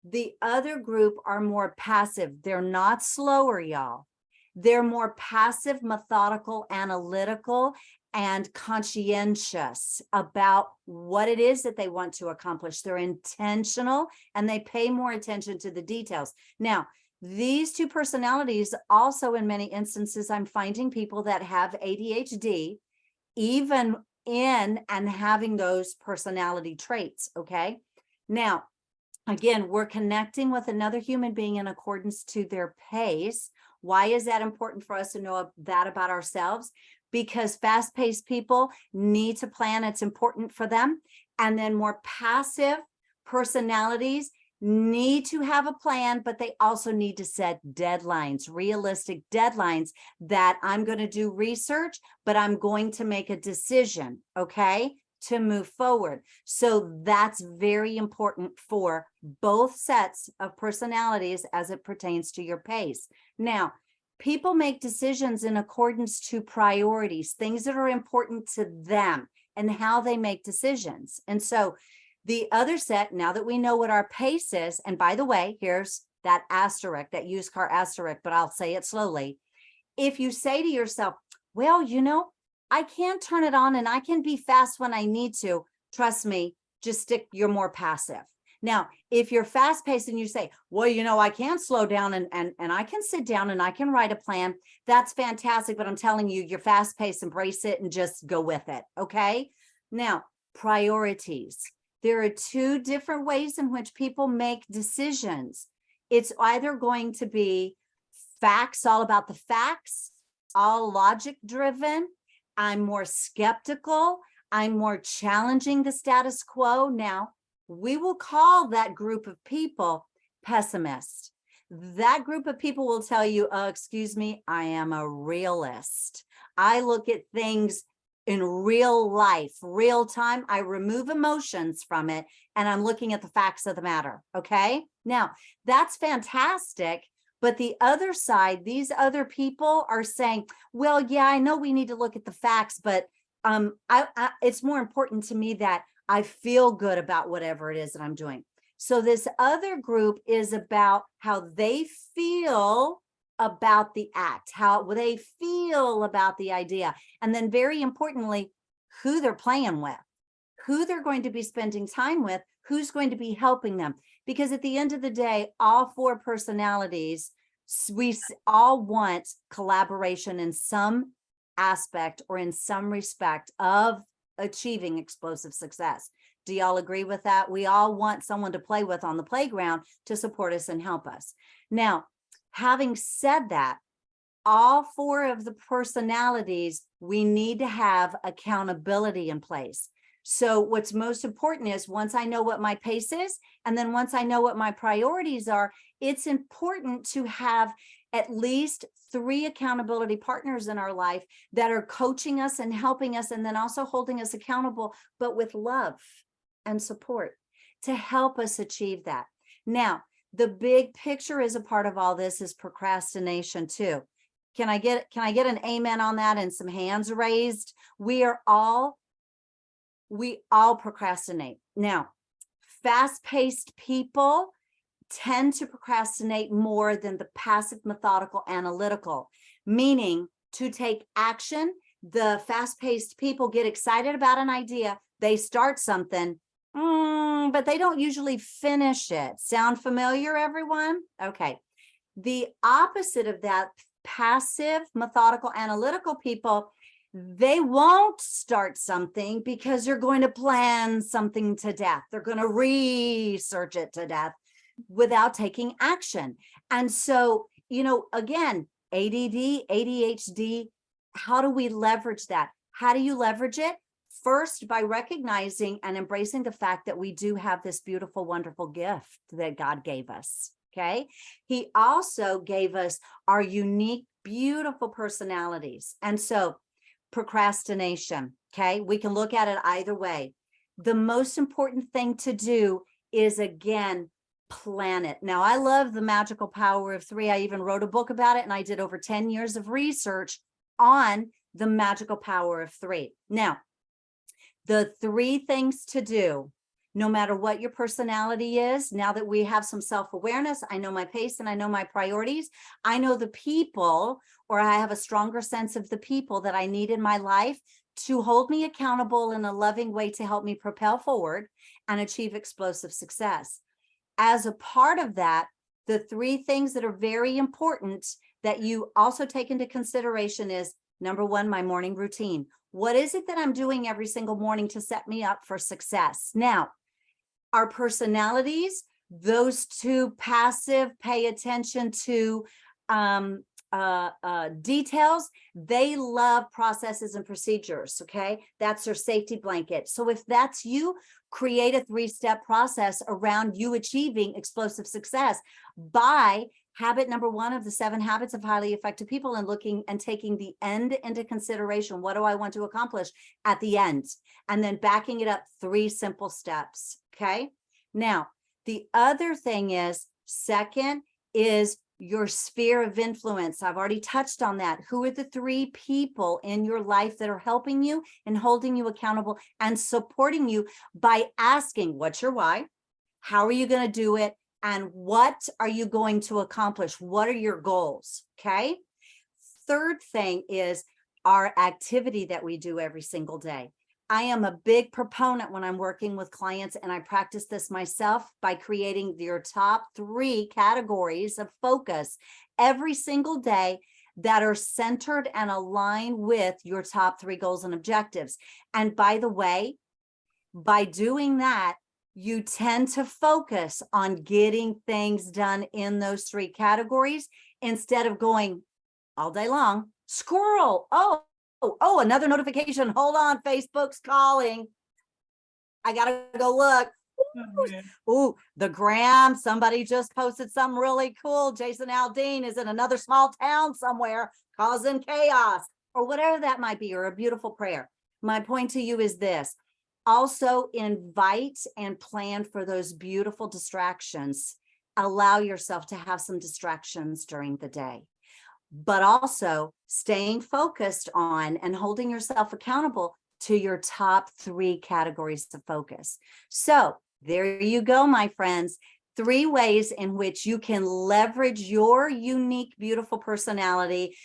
The other group are more passive. They're not slower, y'all. They're more passive, methodical, analytical, and conscientious about what it is that they want to accomplish. They're intentional and they pay more attention to the details. Now, these 2 personalities also, in many instances, I'm finding people that have ADHD, even in and having those personality traits, okay? Now, again, we're connecting with another human being in accordance to their pace. Why is that important for us to know that about ourselves? Because fast-paced people need to plan, it's important for them. And then more passive personalities need to have a plan, but they also need to set deadlines, realistic deadlines that I'm going to do research, but I'm going to make a decision, okay, to move forward. So that's very important for both sets of personalities as it pertains to your pace. Now, people make decisions in accordance to priorities, things that are important to them and how they make decisions. And so the other set, now that we know what our pace is, and by the way, here's that asterisk, that used car asterisk, but I'll say it slowly. If you say to yourself, well, you know, I can turn it on and I can be fast when I need to, trust me, you're more passive. Now, if you're fast paced and you say, well, you know, I can slow down and I can sit down and I can write a plan, that's fantastic. But I'm telling you, you're fast paced, embrace it and just go with it. Okay. Now, priorities. There are 2 different ways in which people make decisions. It's either going to be facts, all about the facts, all logic driven. I'm more skeptical. I'm more challenging the status quo. Now, we will call that group of people pessimist. That group of people will tell you, excuse me, I am a realist. I look at things in real life, real time. I remove emotions from it and I'm looking at the facts of the matter. Okay. Now that's fantastic. But the other side, these other people are saying, well, yeah, I know we need to look at the facts, but it's more important to me that I feel good about whatever it is that I'm doing. So this other group is about how they feel about the act, how they feel about the idea. And then very importantly, who they're playing with, who they're going to be spending time with, who's going to be helping them. Because at the end of the day, all four personalities, we all want collaboration in some aspect or in some respect of achieving explosive success. Do y'all agree with that? We all want someone to play with on the playground to support us and help us. Now, having said that, all four of the personalities, we need to have accountability in place. So what's most important is once I know what my pace is, and then once I know what my priorities are, it's important to have at least 3 accountability partners in our life that are coaching us and helping us, and then also holding us accountable, but with love and support to help us achieve that. Now, the big picture is a part of all this is procrastination too. Can I get an amen on that and some hands raised? We all procrastinate. Now, fast-paced people tend to procrastinate more than the passive, methodical, analytical, meaning to take action. The fast-paced people get excited about an idea. They start something, but they don't usually finish it. Sound familiar, everyone? Okay. The opposite of that, passive, methodical, analytical people, they won't start something because they're going to plan something to death. They're going to research it to death without taking action. And so, again, ADD, ADHD, how do we leverage that? How do you leverage it? First, by recognizing and embracing the fact that we do have this beautiful, wonderful gift that God gave us. Okay. He also gave us our unique, beautiful personalities. And so procrastination, okay, we can look at it either way. The most important thing to do is, again, plan it. Now, I love the magical power of 3. I even wrote a book about it, and I did over 10 years of research on the magical power of 3. Now, the 3 things to do, no matter what your personality is, now that we have some self-awareness, I know my pace and I know my priorities, I know the people, or I have a stronger sense of the people that I need in my life to hold me accountable in a loving way to help me propel forward and achieve explosive success. As a part of that, the 3 things that are very important that you also take into consideration is, number 1, my morning routine. What is it that I'm doing every single morning to set me up for success? Now, our personalities, those 2 passive, pay attention to details. They love processes and procedures. Okay. That's their safety blanket. So if that's you, create a 3-step process around you achieving explosive success by habit number 1 of the 7 habits of highly effective people, and looking and taking the end into consideration. What do I want to accomplish at the end? And then backing it up 3 simple steps. Okay. Now, the other thing is, second is your sphere of influence. I've already touched on that. Who are the 3 people in your life that are helping you and holding you accountable and supporting you by asking, what's your why? How are you going to do it? And what are you going to accomplish? What are your goals? Okay. Third thing is our activity that we do every single day. I am a big proponent when I'm working with clients, and I practice this myself by creating your top 3 categories of focus every single day that are centered and aligned with your top 3 goals and objectives. And by the way, by doing that, you tend to focus on getting things done in those 3 categories instead of going all day long, squirrel. Oh, another notification. Hold on, Facebook's calling. I gotta go look. Ooh, the gram. Somebody just posted something really cool. Jason Aldean is in another small town somewhere causing chaos, or whatever that might be, or a beautiful prayer. My point to you is this. Also invite and plan for those beautiful distractions. Allow yourself to have some distractions during the day, but also staying focused on and holding yourself accountable to your top 3 categories of focus. So there you go, my friends. 3 ways in which you can leverage your unique, beautiful personality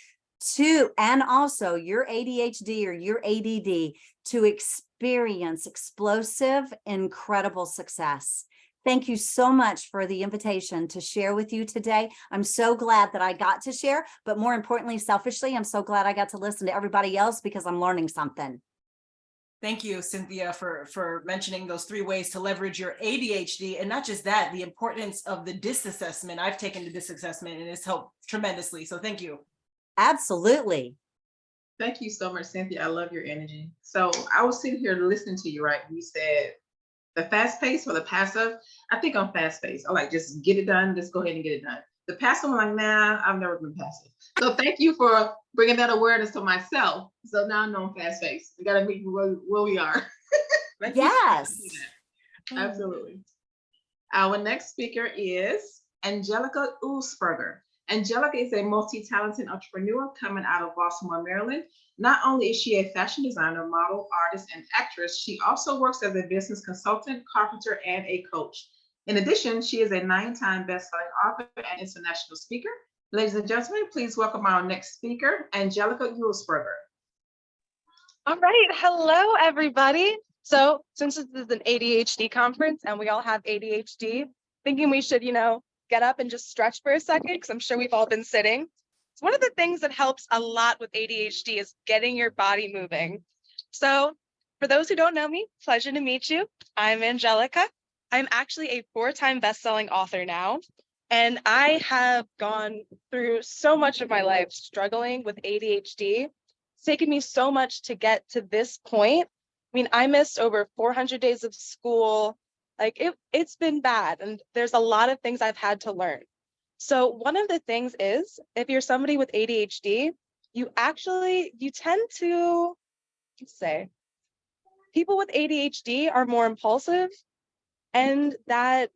to, and also your ADHD or your ADD to experience explosive, incredible success. Thank you so much for the invitation to share with you today. I'm so glad that I got to share, but more importantly, selfishly, I'm so glad I got to listen to everybody else because I'm learning something. Thank you, Cynthia, for mentioning those 3 ways to leverage your ADHD. And not just that, the importance of the DISC assessment. I've taken the DISC assessment and it's helped tremendously. So thank you. Absolutely. Thank you so much, Cynthia. I love your energy. So I was sitting here listening to you, right? You said the fast pace or the passive. I think I'm fast paced. I like just get it done. Just go ahead and get it done. The passive, I'm like, nah, I've never been passive. So thank you for bringing that awareness to myself. So now I know I'm fast paced. We got to meet where we are. Thank you so much for doing Yes. that. Absolutely. Our next speaker is Angelica Ulsberger. Angelica is a multi-talented entrepreneur coming out of Baltimore, Maryland. Not only is she a fashion designer, model, artist, and actress, she also works as a business consultant, carpenter, and a coach. In addition, she is a 9-time best-selling author and international speaker. Ladies and gentlemen, please welcome our next speaker, Angelica Ulsberger. All right. Hello, everybody. So since this is an ADHD conference and we all have ADHD, thinking we should, get up and just stretch for a second, because I'm sure we've all been sitting. So one of the things that helps a lot with ADHD is getting your body moving. So for those who don't know me, pleasure to meet you. I'm Angelica. I'm actually a 4-time best-selling author now. And I have gone through so much of my life struggling with ADHD. It's taken me so much to get to this point. I mean, I missed over 400 days of school. Like it's been bad. And there's a lot of things I've had to learn. So one of the things is, if you're somebody with ADHD, you tend to, let's say, people with ADHD are more impulsive, and that,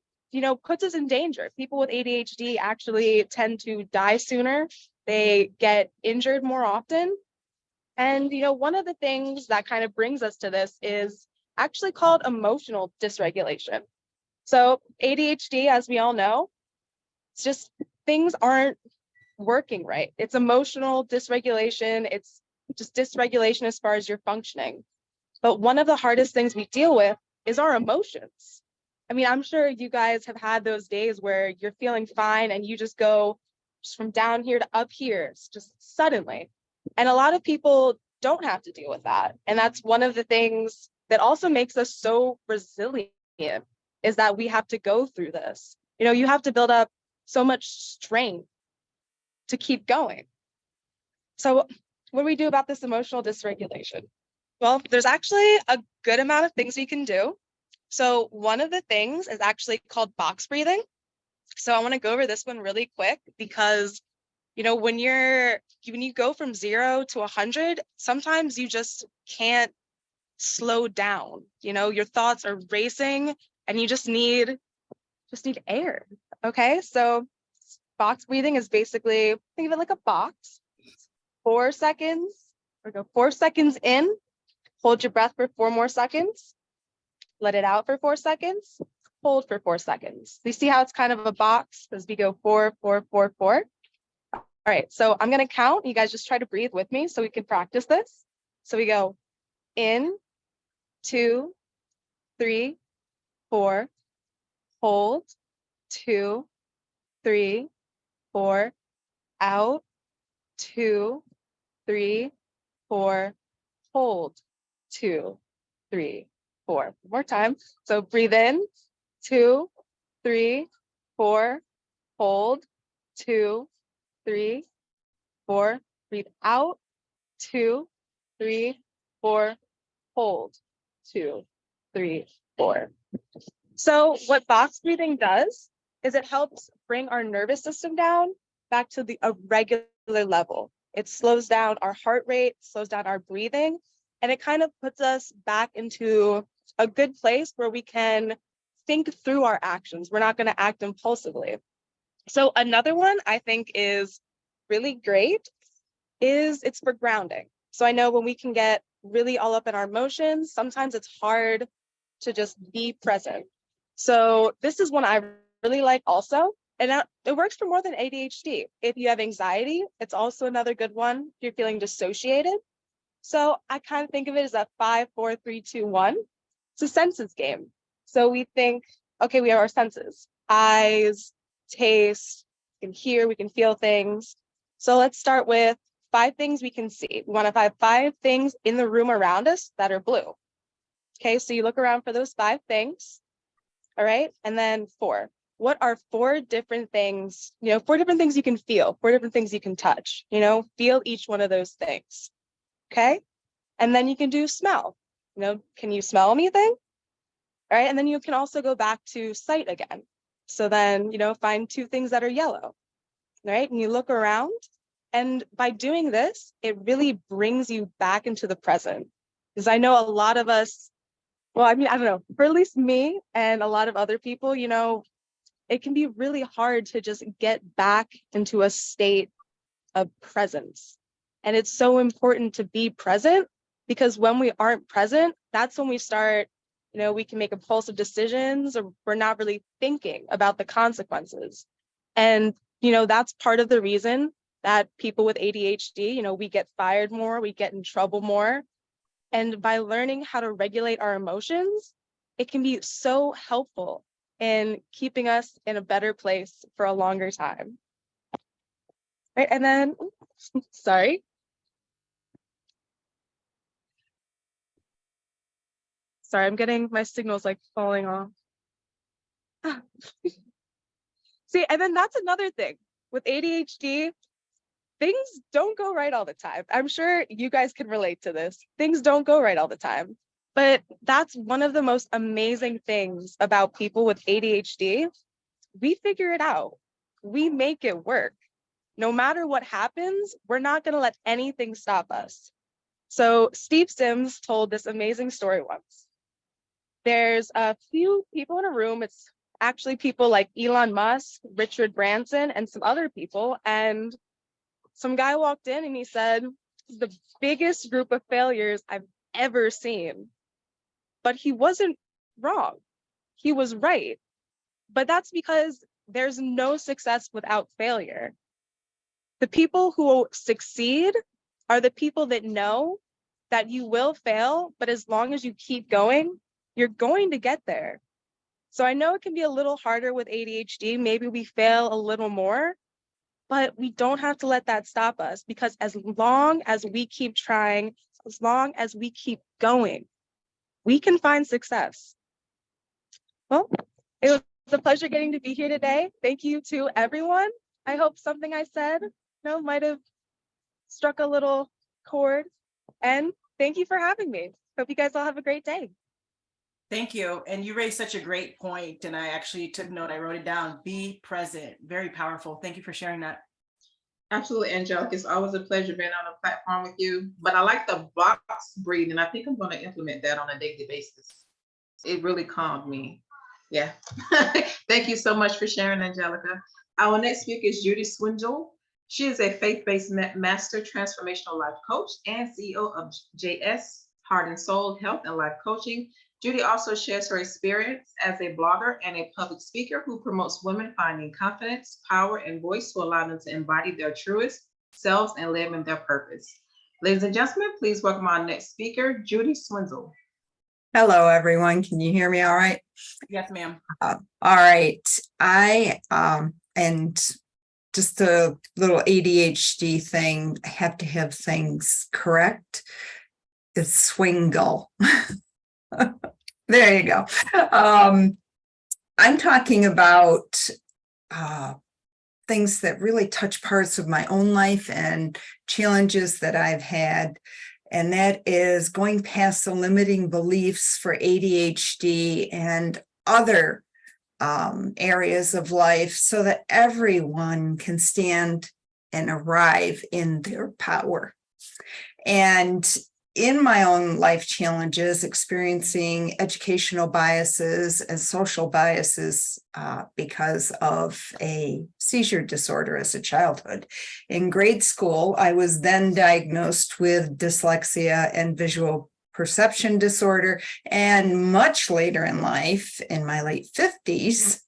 puts us in danger. People with ADHD actually tend to die sooner. They get injured more often. And, one of the things that kind of brings us to this is actually called emotional dysregulation. So ADHD, as we all know, it's just things aren't working right. It's emotional dysregulation. It's just dysregulation as far as you're functioning. But one of the hardest things we deal with is our emotions. I mean, I'm sure you guys have had those days where you're feeling fine and you just go just from down here to up here, just suddenly. And a lot of people don't have to deal with that. And that's one of the things that also makes us so resilient, is that we have to go through this. You have to build up so much strength to keep going. So what do we do about this emotional dysregulation? Well, there's actually a good amount of things we can do. So one of the things is actually called box breathing. So I want to go over this one really quick, because when you go from 0 to 100, sometimes you just can't slow down. Your thoughts are racing and you just need air. Okay, so box breathing is basically, think of it like a box. 4 seconds, or go 4 seconds in, hold your breath for 4 more seconds, let it out for 4 seconds, hold for 4 seconds. You see how it's kind of a box as we go 4, 4, 4, 4. All right, so I'm going to count. You guys just try to breathe with me so we can practice this. So we go in, 2, 3, 4, hold, 2, 3, 4, out, 2, 3, 4, hold, 2, 3, 4. One more time. So breathe in, 2, 3, 4, hold, 2, 3, 4. Breathe out, 2, 3, 4, hold, 2, 3, 4. So what box breathing does is it helps bring our nervous system down back to a regular level. It slows down our heart rate, slows down our breathing, And it kind of puts us back into a good place where we can think through our actions. We're not going to act impulsively. So another one I think is really great is it's for grounding. So I know when we can get really all up in our emotions, sometimes it's hard to just be present. So this is one I really like also. And it works for more than ADHD. If you have anxiety, it's also another good one. If you're feeling dissociated. So I kind of think of it as a 5, 4, 3, 2, 1. It's a senses game. So we think, okay, we have our senses, eyes, taste, we can hear, we can feel things. So let's start with 5 things we can see. We want to find 5 things in the room around us that are blue. Okay, so you look around for those 5 things. All right, and then 4. What are 4 different things, 4 different things you can feel, 4 different things you can touch, feel each one of those things. Okay, and then you can do smell. Can you smell anything? All right, and then you can also go back to sight again. So then, find 2 things that are yellow, right? And you look around, and by doing this, it really brings you back into the present. Because I know a lot of us, well, I don't know, for at least me and a lot of other people, it can be really hard to just get back into a state of presence. And it's so important to be present, because when we aren't present, that's when we start, we can make impulsive decisions, or we're not really thinking about the consequences. And, that's part of the reason that people with ADHD, we get fired more, we get in trouble more. And by learning how to regulate our emotions, it can be so helpful in keeping us in a better place for a longer time. Right, and then, sorry. Sorry, I'm getting my signals like falling off. See, and then that's another thing. With ADHD, things don't go right all the time. I'm sure you guys can relate to this. Things don't go right all the time. But that's one of the most amazing things about people with ADHD. We figure it out. We make it work. No matter what happens, we're not going to let anything stop us. So Steve Sims told this amazing story once. There's a few people in a room. It's actually people like Elon Musk, Richard Branson, and some other people. And some guy walked in and he said, "The biggest group of failures I've ever seen." But he wasn't wrong. He was right. But that's because there's no success without failure. The people who will succeed are the people that know that you will fail, but as long as you keep going, you're going to get there. So I know it can be a little harder with ADHD. Maybe we fail a little more, but we don't have to let that stop us, because as long as we keep trying, as long as we keep going, we can find success. Well, it was a pleasure getting to be here today. Thank you to everyone. I hope something I said, might have struck a little chord. And thank you for having me. Hope you guys all have a great day. Thank you. And you raised such a great point, and I actually took note. I wrote it down. Be present. Very powerful. Thank you for sharing that. Absolutely, Angelica. It's always a pleasure being on the platform with you. But I like the box breathing. I think I'm going to implement that on a daily basis. It really calmed me. Yeah. Thank you so much for sharing, Angelica. Our next speaker is Judy Swindle. She is a faith-based master transformational life coach and CEO of JS Heart and Soul Health and Life Coaching. Judy also shares her experience as a blogger and a public speaker who promotes women finding confidence, power, and voice to allow them to embody their truest selves and live in their purpose. Ladies and gentlemen, please welcome our next speaker, Judy Swindle. Hello, everyone. Can you hear me all right? Yes, ma'am. All right. And just a little ADHD thing, I have to have things correct. It's Swingle. There you go. I'm talking about things that really touch parts of my own life and challenges that I've had. And that is going past the limiting beliefs for ADHD and other areas of life so that everyone can stand and arrive in their power. And in my own life challenges, experiencing educational biases and social biases because of a seizure disorder as a childhood. In grade school, I was then diagnosed with dyslexia and visual perception disorder, and much later in life, in my late 50s,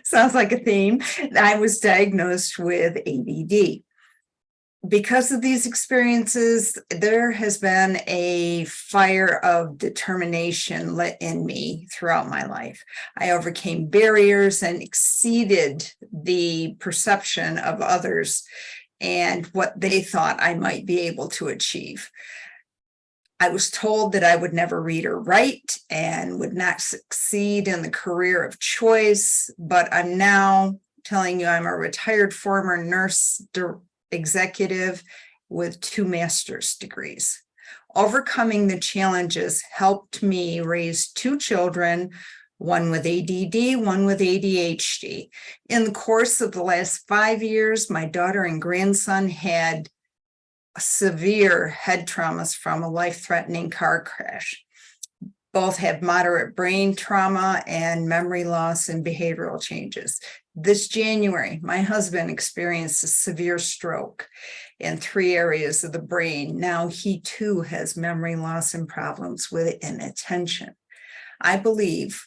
sounds like a theme, I was diagnosed with ADD. Because of these experiences, there has been a fire of determination lit in me throughout my life. I overcame barriers and exceeded the perception of others and what they thought I might be able to achieve. I was told that I would never read or write and would not succeed in the career of choice, but I'm now telling you I'm a retired former nurse executive with 2 master's degrees. Overcoming the challenges helped me raise 2 children, one with ADD, one with ADHD. In the course of the last 5 years, my daughter and grandson had severe head traumas from a life-threatening car crash. Both have moderate brain trauma and memory loss and behavioral changes. This January, my husband experienced a severe stroke in 3 areas of the brain. Now he too has memory loss and problems with inattention. I believe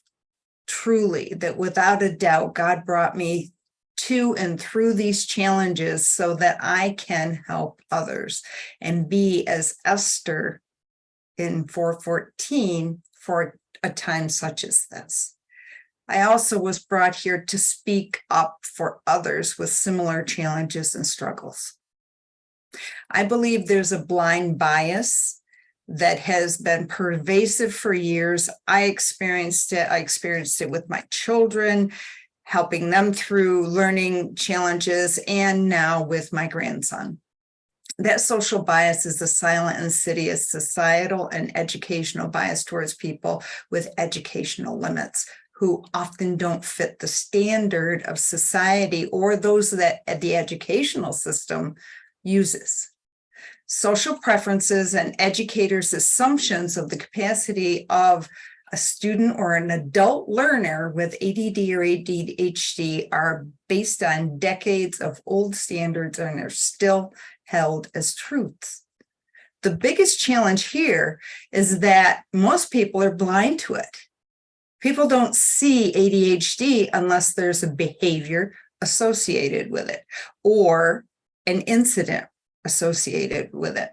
truly that without a doubt, God brought me to and through these challenges so that I can help others and be as Esther in 4:14 for a time such as this. I also was brought here to speak up for others with similar challenges and struggles. I believe there's a blind bias that has been pervasive for years. I experienced it with my children, helping them through learning challenges, and now with my grandson. That social bias is a silent, insidious societal and educational bias towards people with educational limits who often don't fit the standard of society or those that the educational system uses. Social preferences and educators' assumptions of the capacity of a student or an adult learner with ADD or ADHD are based on decades of old standards and are still held as truths. The biggest challenge here is that most people are blind to it. People don't see ADHD unless there's a behavior associated with it or an incident associated with it.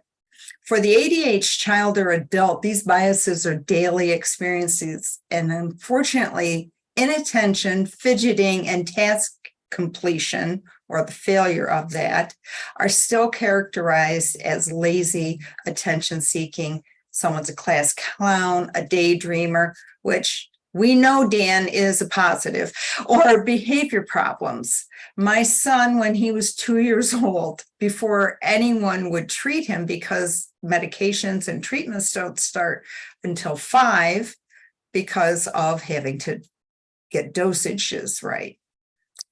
For the ADHD child or adult, these biases are daily experiences, and unfortunately, inattention, fidgeting, and task completion, or the failure of that, are still characterized as lazy, attention-seeking. Someone's a class clown, a daydreamer, which we know, Dan, is a positive, or behavior problems. My son, when he was 2 years old, before anyone would treat him because medications and treatments don't start until 5 because of having to get dosages right.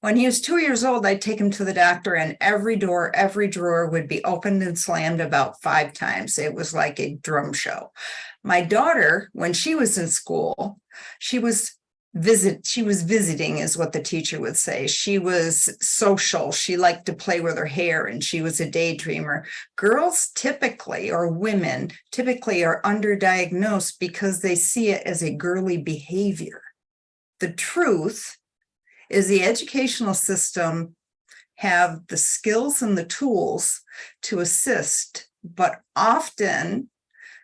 When he was 2 years old, I'd take him to the doctor and every door, every drawer would be opened and slammed about 5 times. It was like a drum show. My daughter, when she was in school, she was visiting is what the teacher would say. She was social. She liked to play with her hair and she was a daydreamer. Girls typically, or women typically, are underdiagnosed because they see it as a girly behavior. The truth is the educational system have the skills and the tools to assist, but often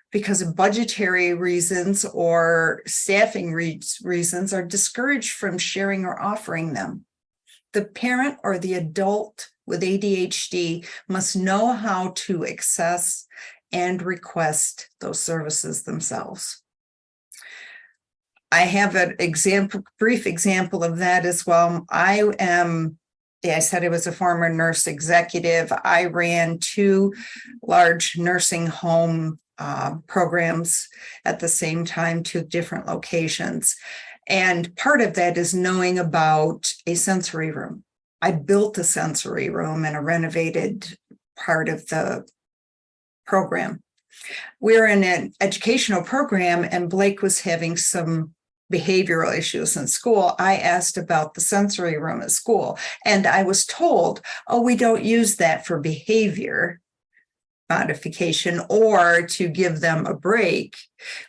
because of budgetary reasons or staffing reasons are discouraged from sharing or offering them. The parent or the adult with ADHD must know how to access and request those services themselves. I have an brief example of that as well. I said I was a former nurse executive. I ran 2 large nursing home programs at the same time, 2 different locations. And part of that is knowing about a sensory room. I built a sensory room in a renovated part of the program. We were in an educational program and Blake was having some behavioral issues in school. I asked about the sensory room at school and I was told, oh, we don't use that for behavior modification or to give them a break.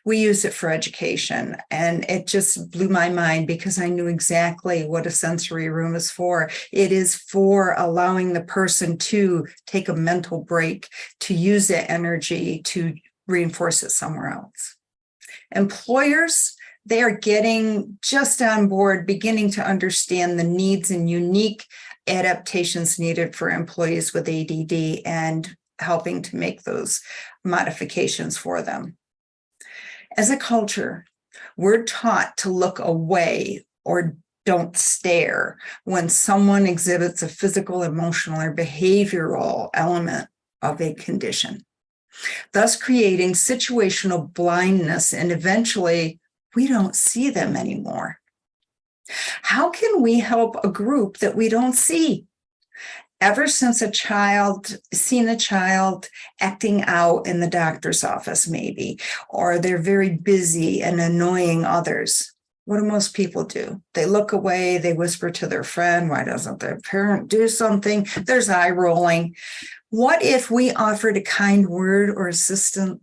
We use it for education. And it just blew my mind because I knew exactly what a sensory room is for. It is for allowing the person to take a mental break, to use that energy to reinforce it somewhere else. Employers, they are getting just on board, beginning to understand the needs and unique adaptations needed for employees with ADD and helping to make those modifications for them. As a culture, we're taught to look away or don't stare when someone exhibits a physical, emotional, or behavioral element of a condition, thus creating situational blindness, and eventually we don't see them anymore. How can we help a group that we don't see? Ever since seen a child acting out in the doctor's office, maybe, or they're very busy and annoying others, what do most people do? They look away, they whisper to their friend, why doesn't their parent do something? There's eye rolling. What if we offered a kind word or assistance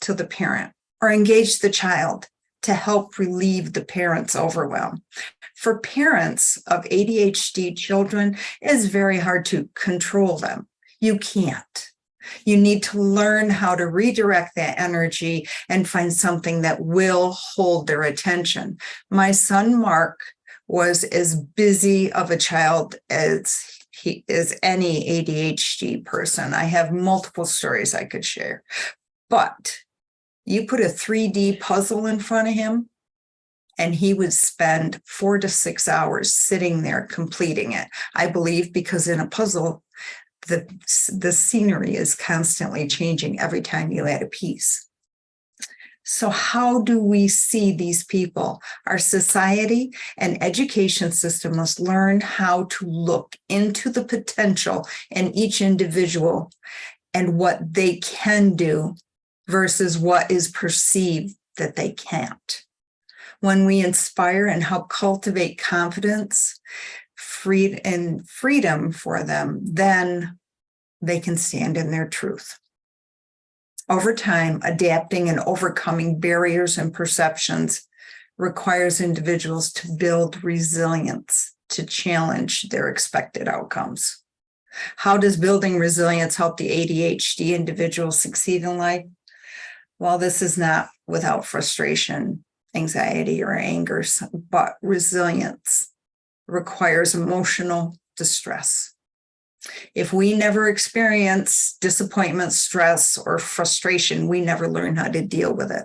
to the parent or engage the child to help relieve the parent's overwhelm? For parents of ADHD children, it is very hard to control them. You can't. You need to learn how to redirect that energy and find something that will hold their attention. My son, Mark, was as busy of a child as he is any ADHD person. I have multiple stories I could share, but you put a 3D puzzle in front of him, and he would spend 4 to 6 hours sitting there completing it. I believe because in a puzzle, the scenery is constantly changing every time you add a piece. So how do we see these people? Our society and education system must learn how to look into the potential in each individual and what they can do versus what is perceived that they can't. When we inspire and help cultivate confidence, freedom for them, then they can stand in their truth. Over time, adapting and overcoming barriers and perceptions requires individuals to build resilience to challenge their expected outcomes. How does building resilience help the ADHD individual succeed in life? Well, this is not without frustration, anxiety, or anger, but resilience requires emotional distress. If we never experience disappointment, stress, or frustration, we never learn how to deal with it.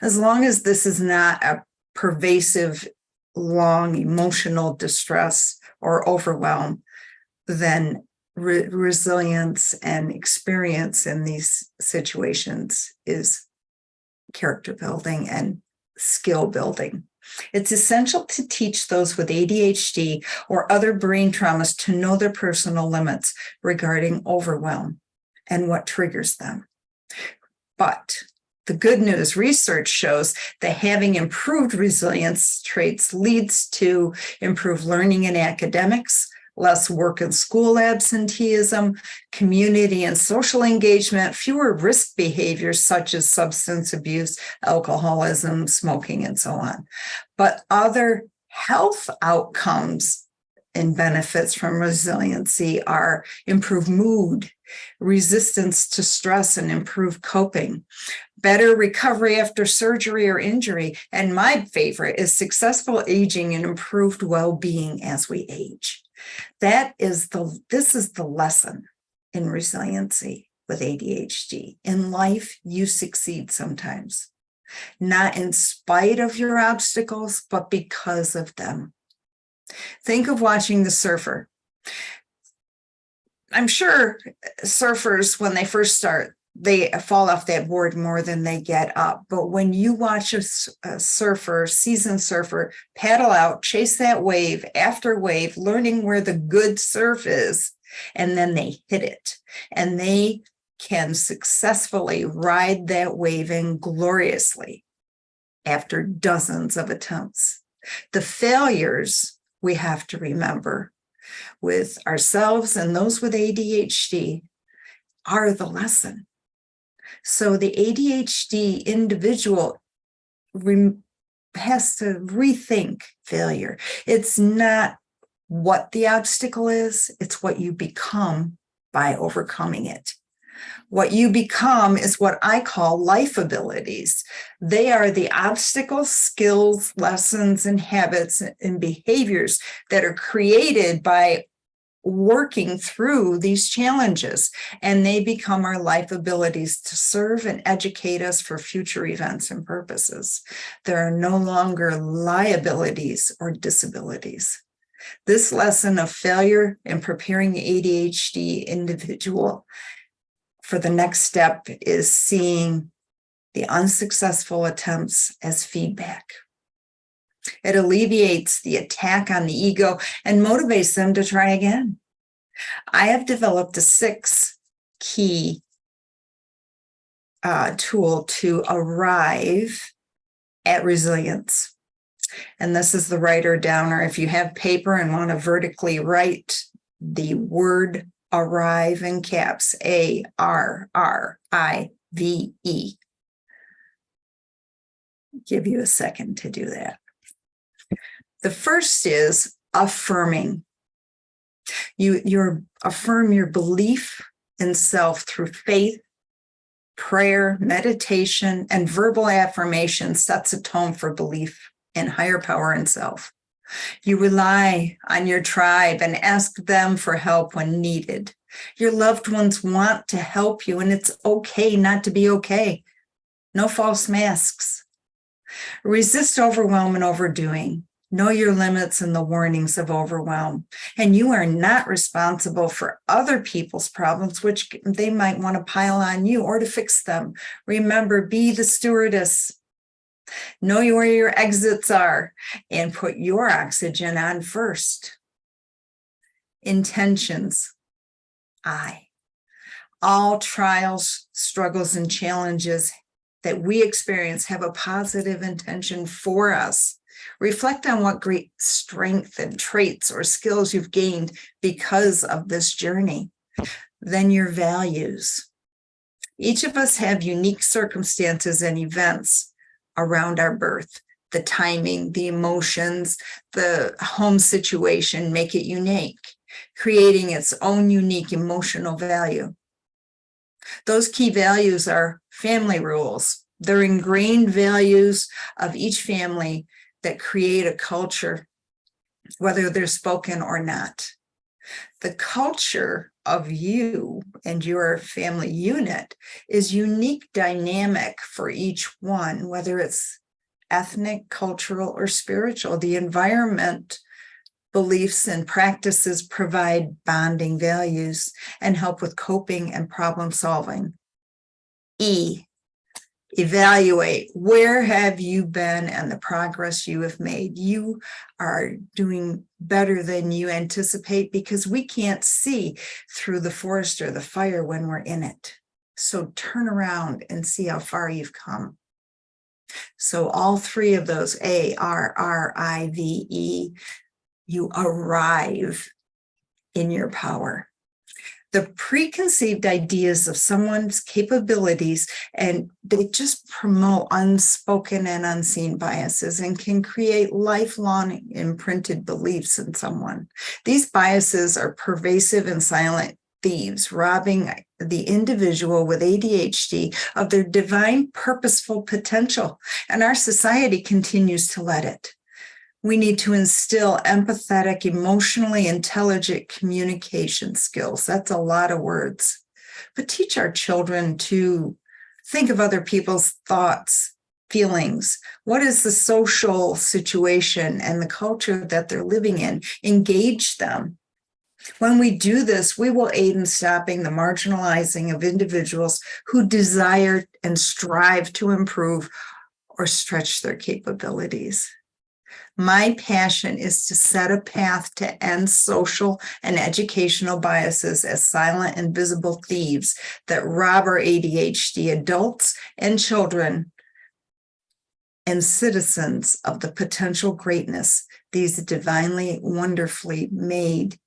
As long as this is not a pervasive, long emotional distress or overwhelm, then resilience and experience in these situations is character building and skill building. It's essential to teach those with ADHD or other brain traumas to know their personal limits regarding overwhelm and what triggers them. But the good news, research shows that having improved resilience traits leads to improved learning in academics, less work and school absenteeism, community and social engagement, fewer risk behaviors such as substance abuse, alcoholism, smoking, and so on. But other health outcomes and benefits from resiliency are improved mood, resistance to stress, and improved coping, better recovery after surgery or injury, and my favorite is successful aging and improved well-being as we age. This is the lesson in resiliency with ADHD. In life, you succeed sometimes, not in spite of your obstacles, but because of them. Think of watching the surfer. I'm sure surfers, when they first start, they fall off that board more than they get up. But when you watch a surfer, seasoned surfer, paddle out, chase that wave after wave, learning where the good surf is, and then they hit it and they can successfully ride that wave in gloriously after dozens of attempts. The failures we have to remember with ourselves and those with ADHD are the lesson. So the ADHD individual has to rethink failure. It's not what the obstacle is, it's what you become by overcoming it. What you become is what I call life abilities. They are the obstacles, skills, lessons, and habits and behaviors that are created by working through these challenges, and they become our life abilities to serve and educate us for future events and purposes. There are no longer liabilities or disabilities. This lesson of failure in preparing the ADHD individual for the next step is seeing the unsuccessful attempts as feedback. It alleviates the attack on the ego and motivates them to try again. I have developed a 6-key tool to arrive at resilience. And this is the writer downer. If you have paper and want to vertically write the word arrive in caps, ARRIVE. Give you a second to do that. The first is affirming. You affirm your belief in self through faith, prayer, meditation, and verbal affirmation sets a tone for belief in higher power and self. You rely on your tribe and ask them for help when needed. Your loved ones want to help you, and it's okay not to be okay. No false masks. Resist overwhelm and overdoing. Know your limits and the warnings of overwhelm. And you are not responsible for other people's problems, which they might want to pile on you or to fix them. Remember, be the stewardess. Know where your exits are and put your oxygen on first. Intentions. All trials, struggles, and challenges that we experience have a positive intention for us. Reflect on what great strength and traits or skills you've gained because of this journey. Then your values. Each of us have unique circumstances and events around our birth. The timing, the emotions, the home situation make it unique, creating its own unique emotional value. Those key values are family rules. They're ingrained values of each family that create a culture, whether they're spoken or not. The culture of you and your family unit is unique dynamic for each one, whether it's ethnic, cultural, or spiritual. The environment, beliefs, and practices provide bonding values and help with coping and problem solving. Evaluate. Where have you been and the progress you have made? You are doing better than you anticipate because we can't see through the forest or the fire when we're in it. So turn around and see how far you've come. So all three of those, ARRIVE, you arrive in your power. The preconceived ideas of someone's capabilities, and they just promote unspoken and unseen biases and can create lifelong imprinted beliefs in someone. These biases are pervasive and silent thieves, robbing the individual with ADHD of their divine purposeful potential, and our society continues to let it. We need to instill empathetic, emotionally intelligent communication skills. That's a lot of words. But teach our children to think of other people's thoughts, feelings. What is the social situation and the culture that they're living in? Engage them. When we do this, we will aid in stopping the marginalizing of individuals who desire and strive to improve or stretch their capabilities. My passion is to set a path to end social and educational biases as silent and visible thieves that rob our ADHD adults and children and citizens of the potential greatness these divinely, wonderfully made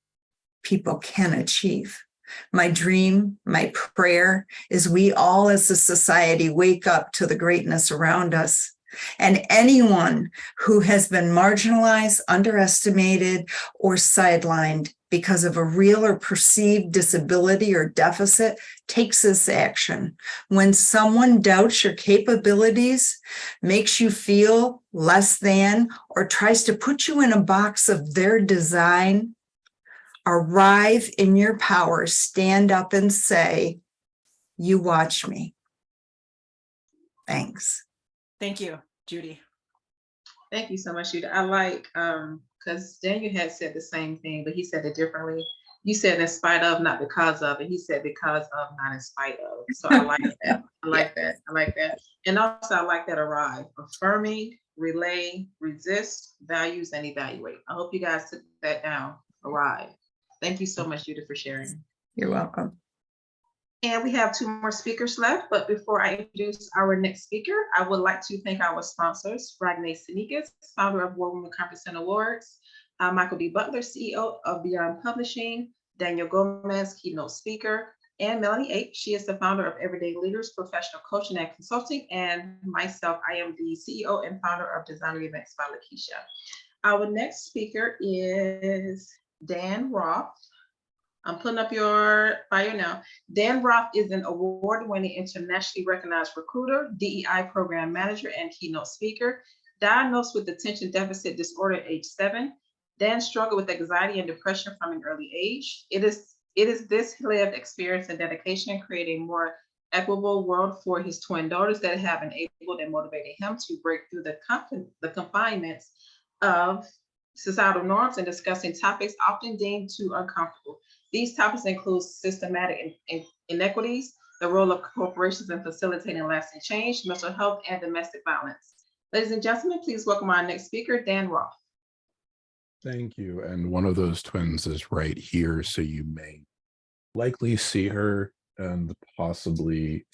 people can achieve. My dream, my prayer is we all as a society wake up to the greatness around us. And anyone who has been marginalized, underestimated, or sidelined because of a real or perceived disability or deficit takes this action. When someone doubts your capabilities, makes you feel less than, or tries to put you in a box of their design, arrive in your power, stand up and say, you watch me. Thanks. Thank you, Judy. Thank you so much, Judy. I like, because Daniel had said the same thing, but he said it differently. You said in spite of, not because of, and he said because of, not in spite of. So I like that. I like that. I like that. And also I like that arrive, affirming, relay, resist, values, and evaluate. I hope you guys took that down. Arrive. Thank you so much, Judy, for sharing. You're welcome. And we have 2 more speakers left, but before I introduce our next speaker, I would like to thank our sponsors, Ragne Sinikas, founder of War Women Conference and Awards, Michael B. Butler, CEO of Beyond Publishing, Daniel Gomez, keynote speaker, and Melanie H. She is the founder of Everyday Leaders, Professional Coaching and Consulting, and myself, I am the CEO and founder of Designer Events by Lakeisha. Our next speaker is Dan Roth. I'm putting up your bio now. Dan Roth is an award-winning, internationally recognized recruiter, DEI program manager, and keynote speaker. Diagnosed with attention deficit disorder at age 7, Dan struggled with anxiety and depression from an early age. It is this lived experience and dedication creating a more equitable world for his twin daughters that have enabled and motivated him to break through the confinements of societal norms and discussing topics often deemed too uncomfortable. These topics include systematic inequities, the role of corporations in facilitating lasting change, mental health, and domestic violence. Ladies and gentlemen, please welcome our next speaker, Dan Roth. Thank you. And one of those twins is right here, so you may likely see her and possibly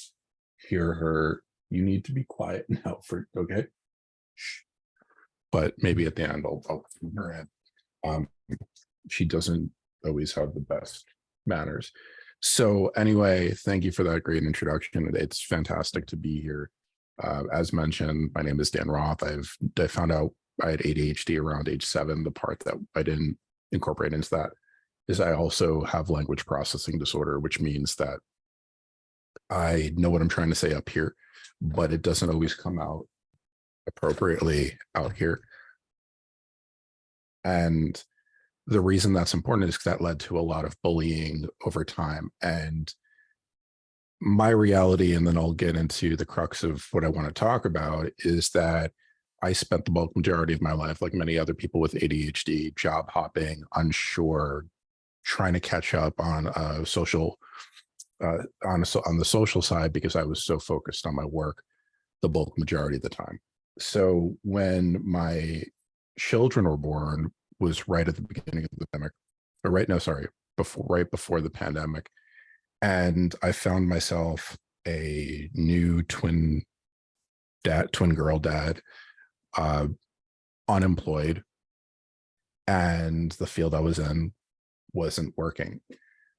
hear her. You need to be quiet now okay? Shh. But maybe at the end I'll bring her in. She doesn't always have the best manners. So anyway, thank you for that great introduction. It's fantastic to be here. As mentioned, my name is Dan Roth. I found out I had ADHD around age 7. The part that I didn't incorporate into that is I also have language processing disorder, which means that I know what I'm trying to say up here, but it doesn't always come out appropriately out here. And the reason that's important is that led to a lot of bullying over time. And my reality, and then I'll get into the crux of what I want to talk about, is that I spent the bulk majority of my life, like many other people with ADHD, job hopping, unsure, trying to catch up on on the social side because I was so focused on my work the bulk majority of the time. So when my children were born was right at the beginning of the pandemic, or right before the pandemic. And I found myself a new twin girl dad, unemployed, and the field I was in wasn't working.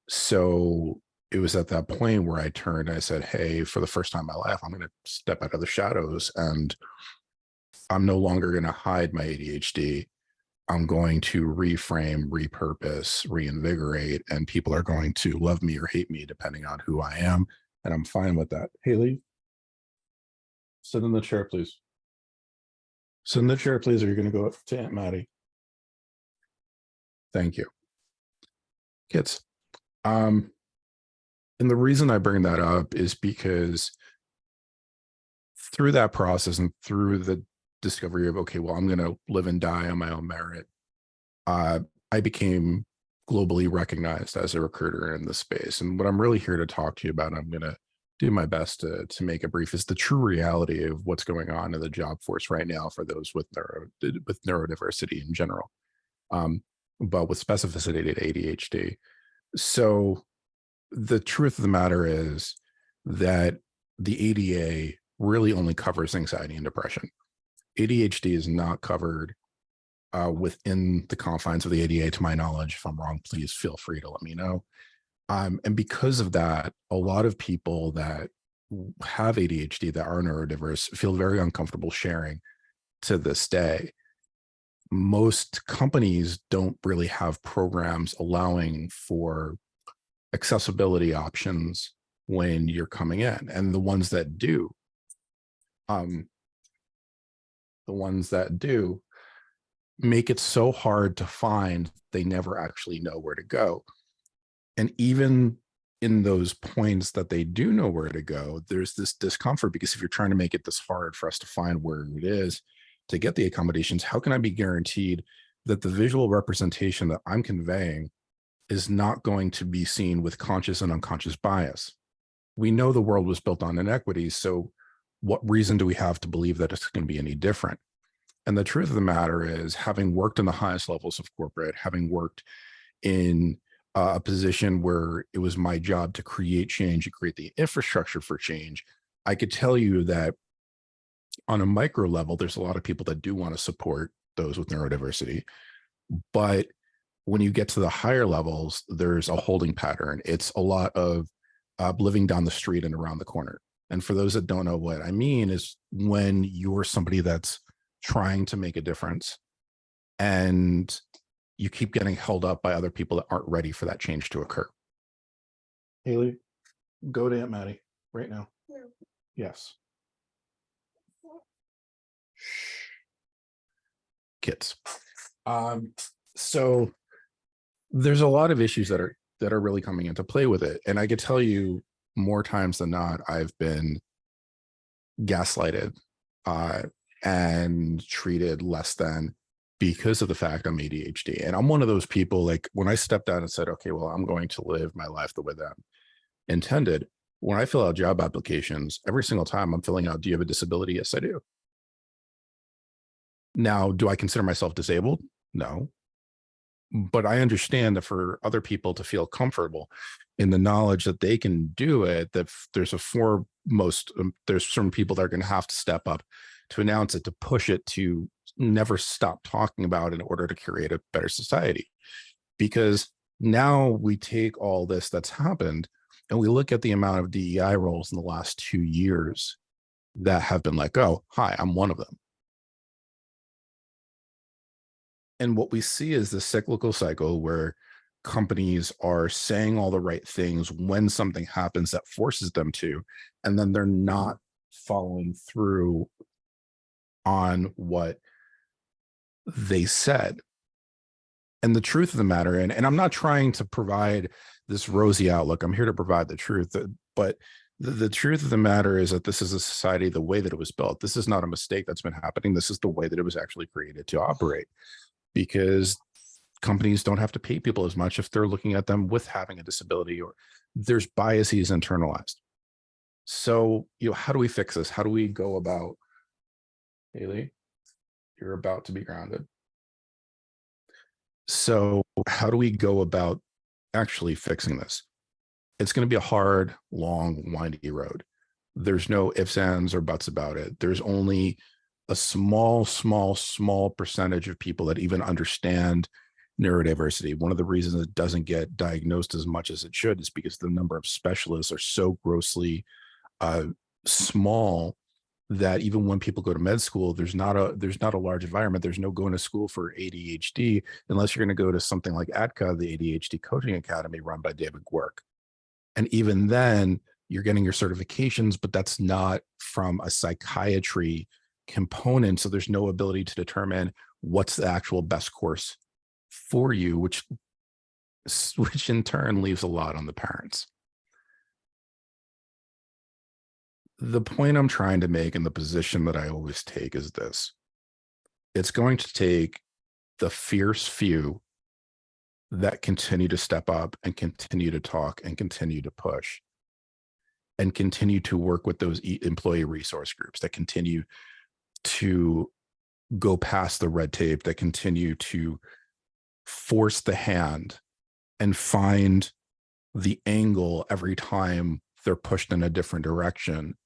So it was at that point where I turned and I said, hey, for the first time in my life, I'm going to step out of the shadows, and I'm no longer going to hide my ADHD. I'm going to reframe, repurpose, reinvigorate, and people are going to love me or hate me depending on who I am. And I'm fine with that. Haley, sit in the chair, please. Sit in the chair, please, or you're going to go up to Aunt Maddie. Thank you. Kids. And the reason I bring that up is because through that process and through the discovery of, okay, well, I'm going to live and die on my own merit, I became globally recognized as a recruiter in this space. And what I'm really here to talk to you about, I'm going to do my best to make it brief, is the true reality of what's going on in the job force right now for those with neurodiversity in general, but with specificity to ADHD. So the truth of the matter is that the ADA really only covers anxiety and depression. ADHD is not covered within the confines of the ADA, to my knowledge. If I'm wrong, please feel free to let me know. And because of that, a lot of people that have ADHD that are neurodiverse feel very uncomfortable sharing to this day. Most companies don't really have programs allowing for accessibility options when you're coming in, and the ones that do make it so hard to find, they never actually know where to go. And even in those points that they do know where to go, there's this discomfort, because if you're trying to make it this hard for us to find where it is to get the accommodations, how can I be guaranteed that the visual representation that I'm conveying is not going to be seen with conscious and unconscious bias? We know the world was built on inequities, so what reason do we have to believe that it's going to be any different? And the truth of the matter is, having worked in the highest levels of corporate, having worked in a position where it was my job to create change and create the infrastructure for change, I could tell you that on a micro level, there's a lot of people that do want to support those with neurodiversity. But when you get to the higher levels, there's a holding pattern. It's a lot of living down the street and around the corner. And for those that don't know what I mean, is when you're somebody that's trying to make a difference and you keep getting held up by other people that aren't ready for that change to occur. Haley, go to Aunt Maddie right now. No. Yes. Kids. So there's a lot of issues that are really coming into play with it. And I could tell you, more times than not, I've been gaslighted and treated less than, because of the fact I'm ADHD. And I'm one of those people, like, when I stepped out and said, okay, well, I'm going to live my life the way that I'm intended, when I fill out job applications, every single time I'm filling out, do you have a disability? Yes, I do. Now, do I consider myself disabled? No. But I understand that for other people to feel comfortable in the knowledge that they can do it, that there's there's certain people that are going to have to step up to announce it, to push it, to never stop talking about it in order to create a better society. Because now we take all this that's happened and we look at the amount of DEI roles in the last 2 years that have been let go. Hi, I'm one of them. And what we see is this cyclical cycle where companies are saying all the right things when something happens that forces them to, and then they're not following through on what they said. And the truth of the matter, and I'm not trying to provide this rosy outlook, I'm here to provide the truth, but the truth of the matter is that this is a society, the way that it was built. This is not a mistake that's been happening. This is the way that it was actually created to operate, because companies don't have to pay people as much if they're looking at them with having a disability, or there's biases internalized. So, how do we fix this? How do we go about, Haley, you're about to be grounded. So how do we go about actually fixing this? It's going to be a hard, long, windy road. There's no ifs, ands, or buts about it. There's only a small percentage of people that even understand neurodiversity. One of the reasons it doesn't get diagnosed as much as it should is because the number of specialists are so grossly small that even when people go to med school, there's not a large environment. There's no going to school for ADHD unless you're going to go to something like ADCA, the ADHD Coaching Academy run by David Gwerk. And even then, you're getting your certifications, but that's not from a psychiatry component. So there's no ability to determine what's the actual best course for you, which in turn leaves a lot on the parents. The point I'm trying to make, and the position that I always take, is this: it's going to take the fierce few that continue to step up and continue to talk and continue to push. and continue to work with those employee resource groups that continue to go past the red tape, that continue to force the hand and find the angle every time they're pushed in a different direction,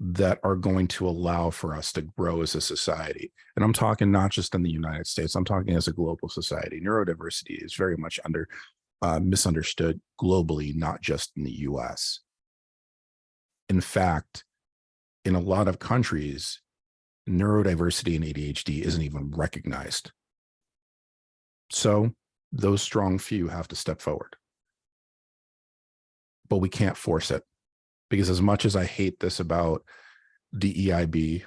that are going to allow for us to grow as a society. And I'm talking not just in the United States, I'm talking as a global society. Neurodiversity is very much misunderstood globally, not just in the US. In fact, in a lot of countries, neurodiversity and ADHD isn't even recognized. So those strong few have to step forward. But we can't force it, because as much as I hate this about DEIB,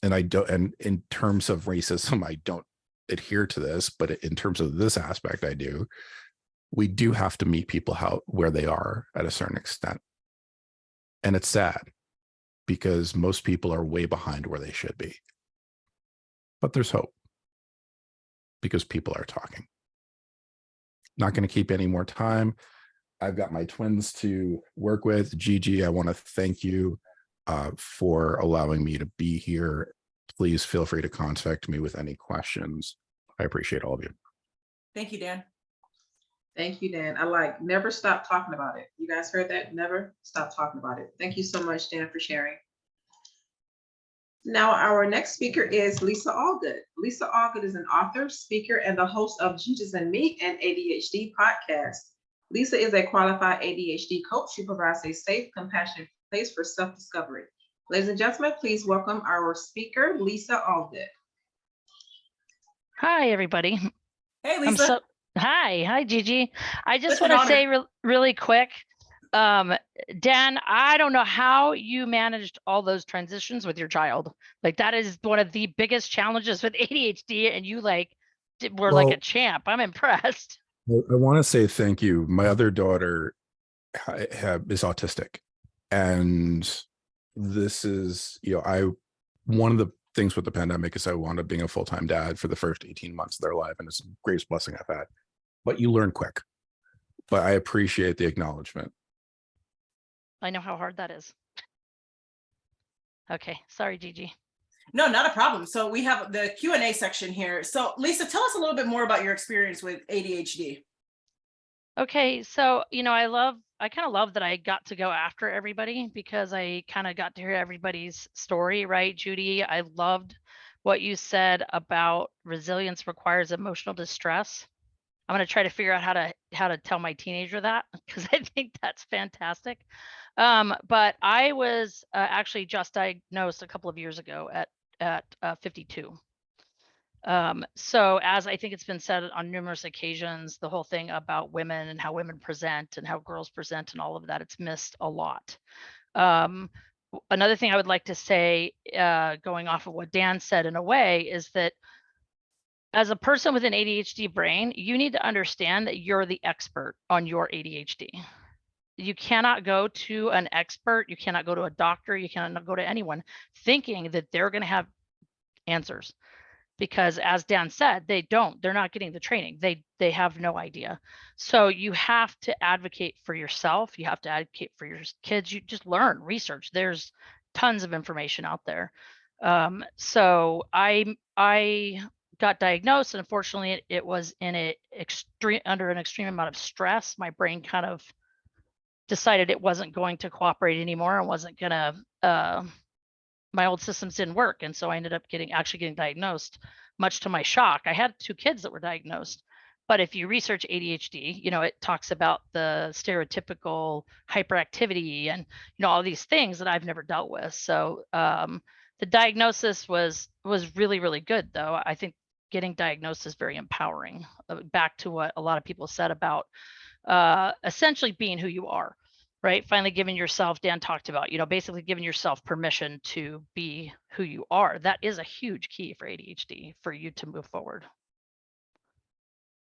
and in terms of racism, I don't adhere to this, but in terms of this aspect, I do. We do have to meet people where they are at a certain extent. And it's sad, because most people are way behind where they should be. But there's hope, because people are talking. Not going to keep any more time. I've got my twins to work with. Gigi, I want to thank you for allowing me to be here. Please feel free to contact me with any questions. I appreciate all of you. Thank you, Dan. Thank you, Dan. I like never stop talking about it. You guys heard that? Never stop talking about it. Thank you so much, Dan, for sharing. Now, our next speaker is Lisa Allgood. Lisa Allgood is an author, speaker, and the host of Gigi's and Me and ADHD podcast. Lisa is a qualified ADHD coach. She provides a safe, compassionate place for self-discovery. Ladies and gentlemen, please welcome our speaker, Lisa Allgood. Hi, everybody. Hey, Lisa. Hi, Gigi. I just It's an want to honor. say really quick, Dan, I don't know how you managed all those transitions with your child. Like, that is one of the biggest challenges with ADHD, and you were like a champ. I'm impressed. I want to say thank you. My other daughter is autistic, and this is, one of the things with the pandemic is I wound up being a full-time dad for the first 18 months of their life, and it's the greatest blessing I've had. But you learn quick. But I appreciate the acknowledgement. I know how hard that is. Okay, sorry, Gigi. No, not a problem. So we have the Q&A section here. So Lisa, tell us a little bit more about your experience with ADHD. Okay, so, I kind of love that I got to go after everybody, because I kind of got to hear everybody's story, right, Judy? I loved what you said about resilience requires emotional distress. I'm going to try to figure out how to tell my teenager that, because I think that's fantastic. But I was actually just diagnosed a couple of years ago at 52. So, as I think it's been said on numerous occasions, the whole thing about women and how women present and how girls present and all of that, it's missed a lot. Another thing I would like to say, going off of what Dan said in a way, is that as a person with an ADHD brain, you need to understand that you're the expert on your ADHD. You cannot go to an expert, you cannot go to a doctor, you cannot go to anyone thinking that they're going to have answers. Because as Dan said, they're not getting the training. They have no idea. So you have to advocate for yourself. You have to advocate for your kids. You just learn, research. There's tons of information out there. So I got diagnosed, and unfortunately it was under an extreme amount of stress. My brain kind of decided it wasn't going to cooperate anymore and wasn't gonna, my old systems didn't work. And so I ended up actually getting diagnosed, much to my shock. I had 2 kids that were diagnosed, but if you research ADHD, it talks about the stereotypical hyperactivity and, all these things that I've never dealt with. So the diagnosis was really, really good, though. I think getting diagnosed is very empowering. Back to what a lot of people said about essentially being who you are, right? Finally giving yourself, Dan talked about, basically giving yourself permission to be who you are. That is a huge key for ADHD, for you to move forward.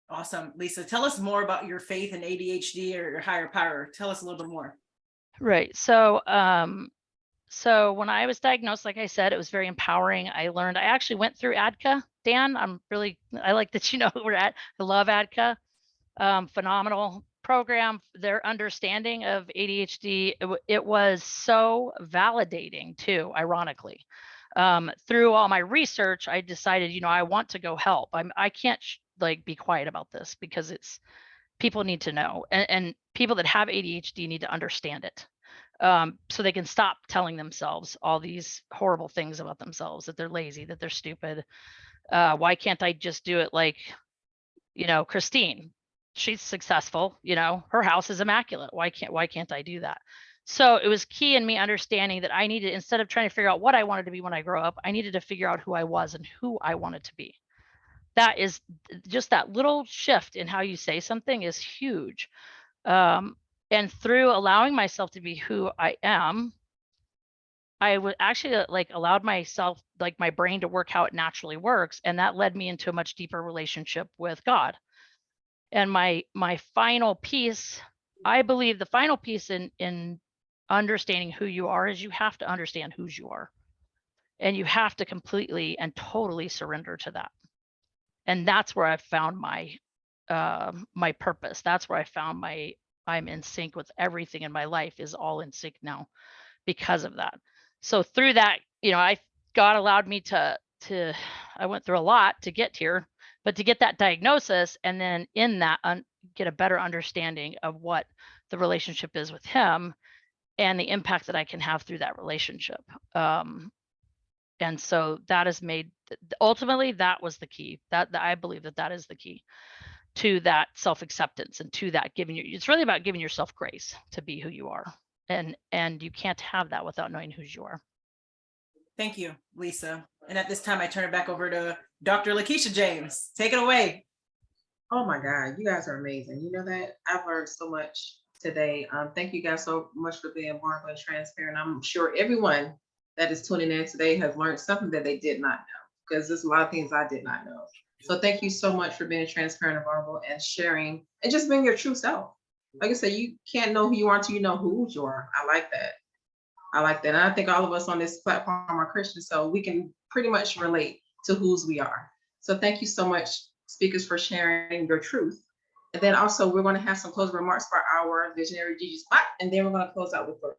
Awesome. Lisa, tell us more about your faith in ADHD or your higher power. Tell us a little bit more. Right. So, so when I was diagnosed, like I said, it was very empowering. I actually went through ADCA, Dan. I like that, where we're at. I love ADCA. Phenomenal program, their understanding of ADHD, it was so validating too, ironically. Through all my research, I decided, I want to go help. I can't like be quiet about this because people need to know, and people that have ADHD need to understand it. So they can stop telling themselves all these horrible things about themselves, that they're lazy, that they're stupid. Why can't I just do it like, Christine? She's successful, her house is immaculate. Why can't I do that? So it was key in me understanding that I needed, instead of trying to figure out what I wanted to be when I grow up, I needed to figure out who I was and who I wanted to be. That is just that little shift in how you say something is huge. And through allowing myself to be who I am, I would actually allowed myself, my brain to work how it naturally works. And that led me into a much deeper relationship with God. And my final piece, I believe the final piece in understanding who you are is you have to understand whose you are. And you have to completely and totally surrender to that. And that's where I found my my purpose. That's where I found I'm in sync with everything in my life is all in sync now because of that. So through that, God allowed me to I went through a lot to get here, but to get that diagnosis and then in that get a better understanding of what the relationship is with him and the impact that I can have through that relationship. And so that has made, ultimately, that was the key. That I believe that is the key to that self-acceptance and to that it's really about giving yourself grace to be who you are. And you can't have that without knowing who you are. Thank you, Lisa. And at this time, I turn it back over to Dr. Lakeisha James. Take it away. Oh my God, you guys are amazing. You know that? I've learned so much today. Thank you guys so much for being vulnerable and transparent. I'm sure everyone that is tuning in today has learned something that they did not know, because there's a lot of things I did not know. So thank you so much for being transparent and vulnerable and sharing and just being your true self. Like I said, you can't know who you are until you know who you are. I like that. I like that. And I think all of us on this platform are Christians, so we can pretty much relate to whose we are. So thank you so much, speakers, for sharing your truth. And then also we're going to have some closing remarks for our visionary Gigi Spot, and then we're going to close out with prayer.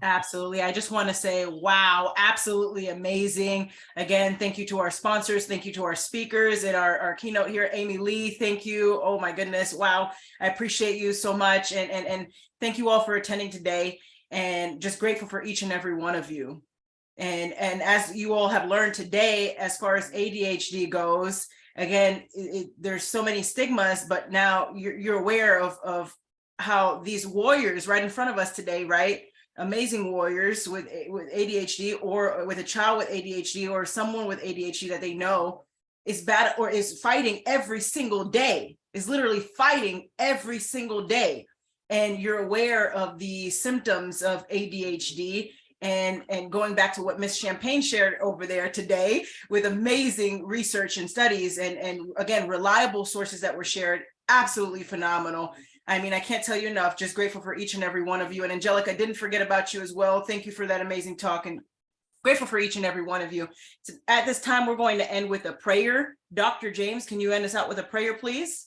Absolutely. I just want to say, wow, absolutely amazing. Again, thank you to our sponsors. Thank you to our speakers and our keynote here, Amy Lee. Thank you. Oh my goodness. Wow. I appreciate you so much. And thank you all for attending today, and just grateful for each and every one of you. And as you all have learned today, as far as ADHD goes, again, there's so many stigmas, but now you're aware of how these warriors right in front of us today, right? Amazing warriors with ADHD, or with a child with ADHD, or someone with ADHD that they know is bad or is fighting every single day, is literally fighting every single day. And you're aware of the symptoms of ADHD, and going back to what Ms. Champagne shared over there today with amazing research and studies, and again, reliable sources that were shared, absolutely phenomenal. I mean, I can't tell you enough, just grateful for each and every one of you. And Angelica, I didn't forget about you as well. Thank you for that amazing talk, and grateful for each and every one of you. So at this time, we're going to end with a prayer. Dr. James, can you end us out with a prayer, please?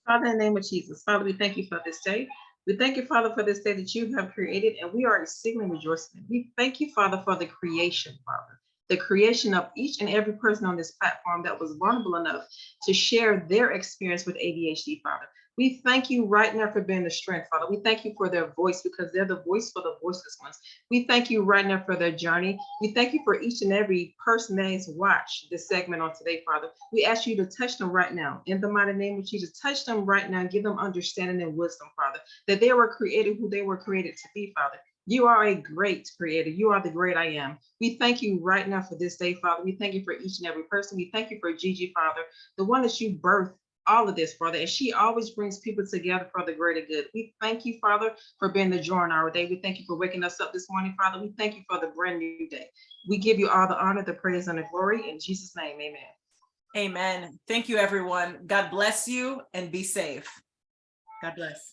Father, in the name of Jesus, Father, we thank you for this day. We thank you, Father, for this day that you have created, and we are exceedingly rejoicing. We thank you, Father, for the creation, Father, the creation of each and every person on this platform that was vulnerable enough to share their experience with ADHD, Father. We thank you right now for being the strength, Father. We thank you for their voice, because they're the voice for the voiceless ones. We thank you right now for their journey. We thank you for each and every person that has watched this segment on today, Father. We ask you to touch them right now. In the mighty name of Jesus, touch them right now. Give them understanding and wisdom, Father, that they were created who they were created to be, Father. You are a great creator. You are the great I am. We thank you right now for this day, Father. We thank you for each and every person. We thank you for Gigi, Father, the one that you birthed all of this, Father, and she always brings people together for the greater good. We thank you, Father, for being the joy in our day. We thank you for waking us up this morning, Father. We thank you for the brand new day. We give you all the honor, the praise, and the glory. In Jesus' name, amen. Amen. Thank you, everyone. God bless you, and be safe. God bless.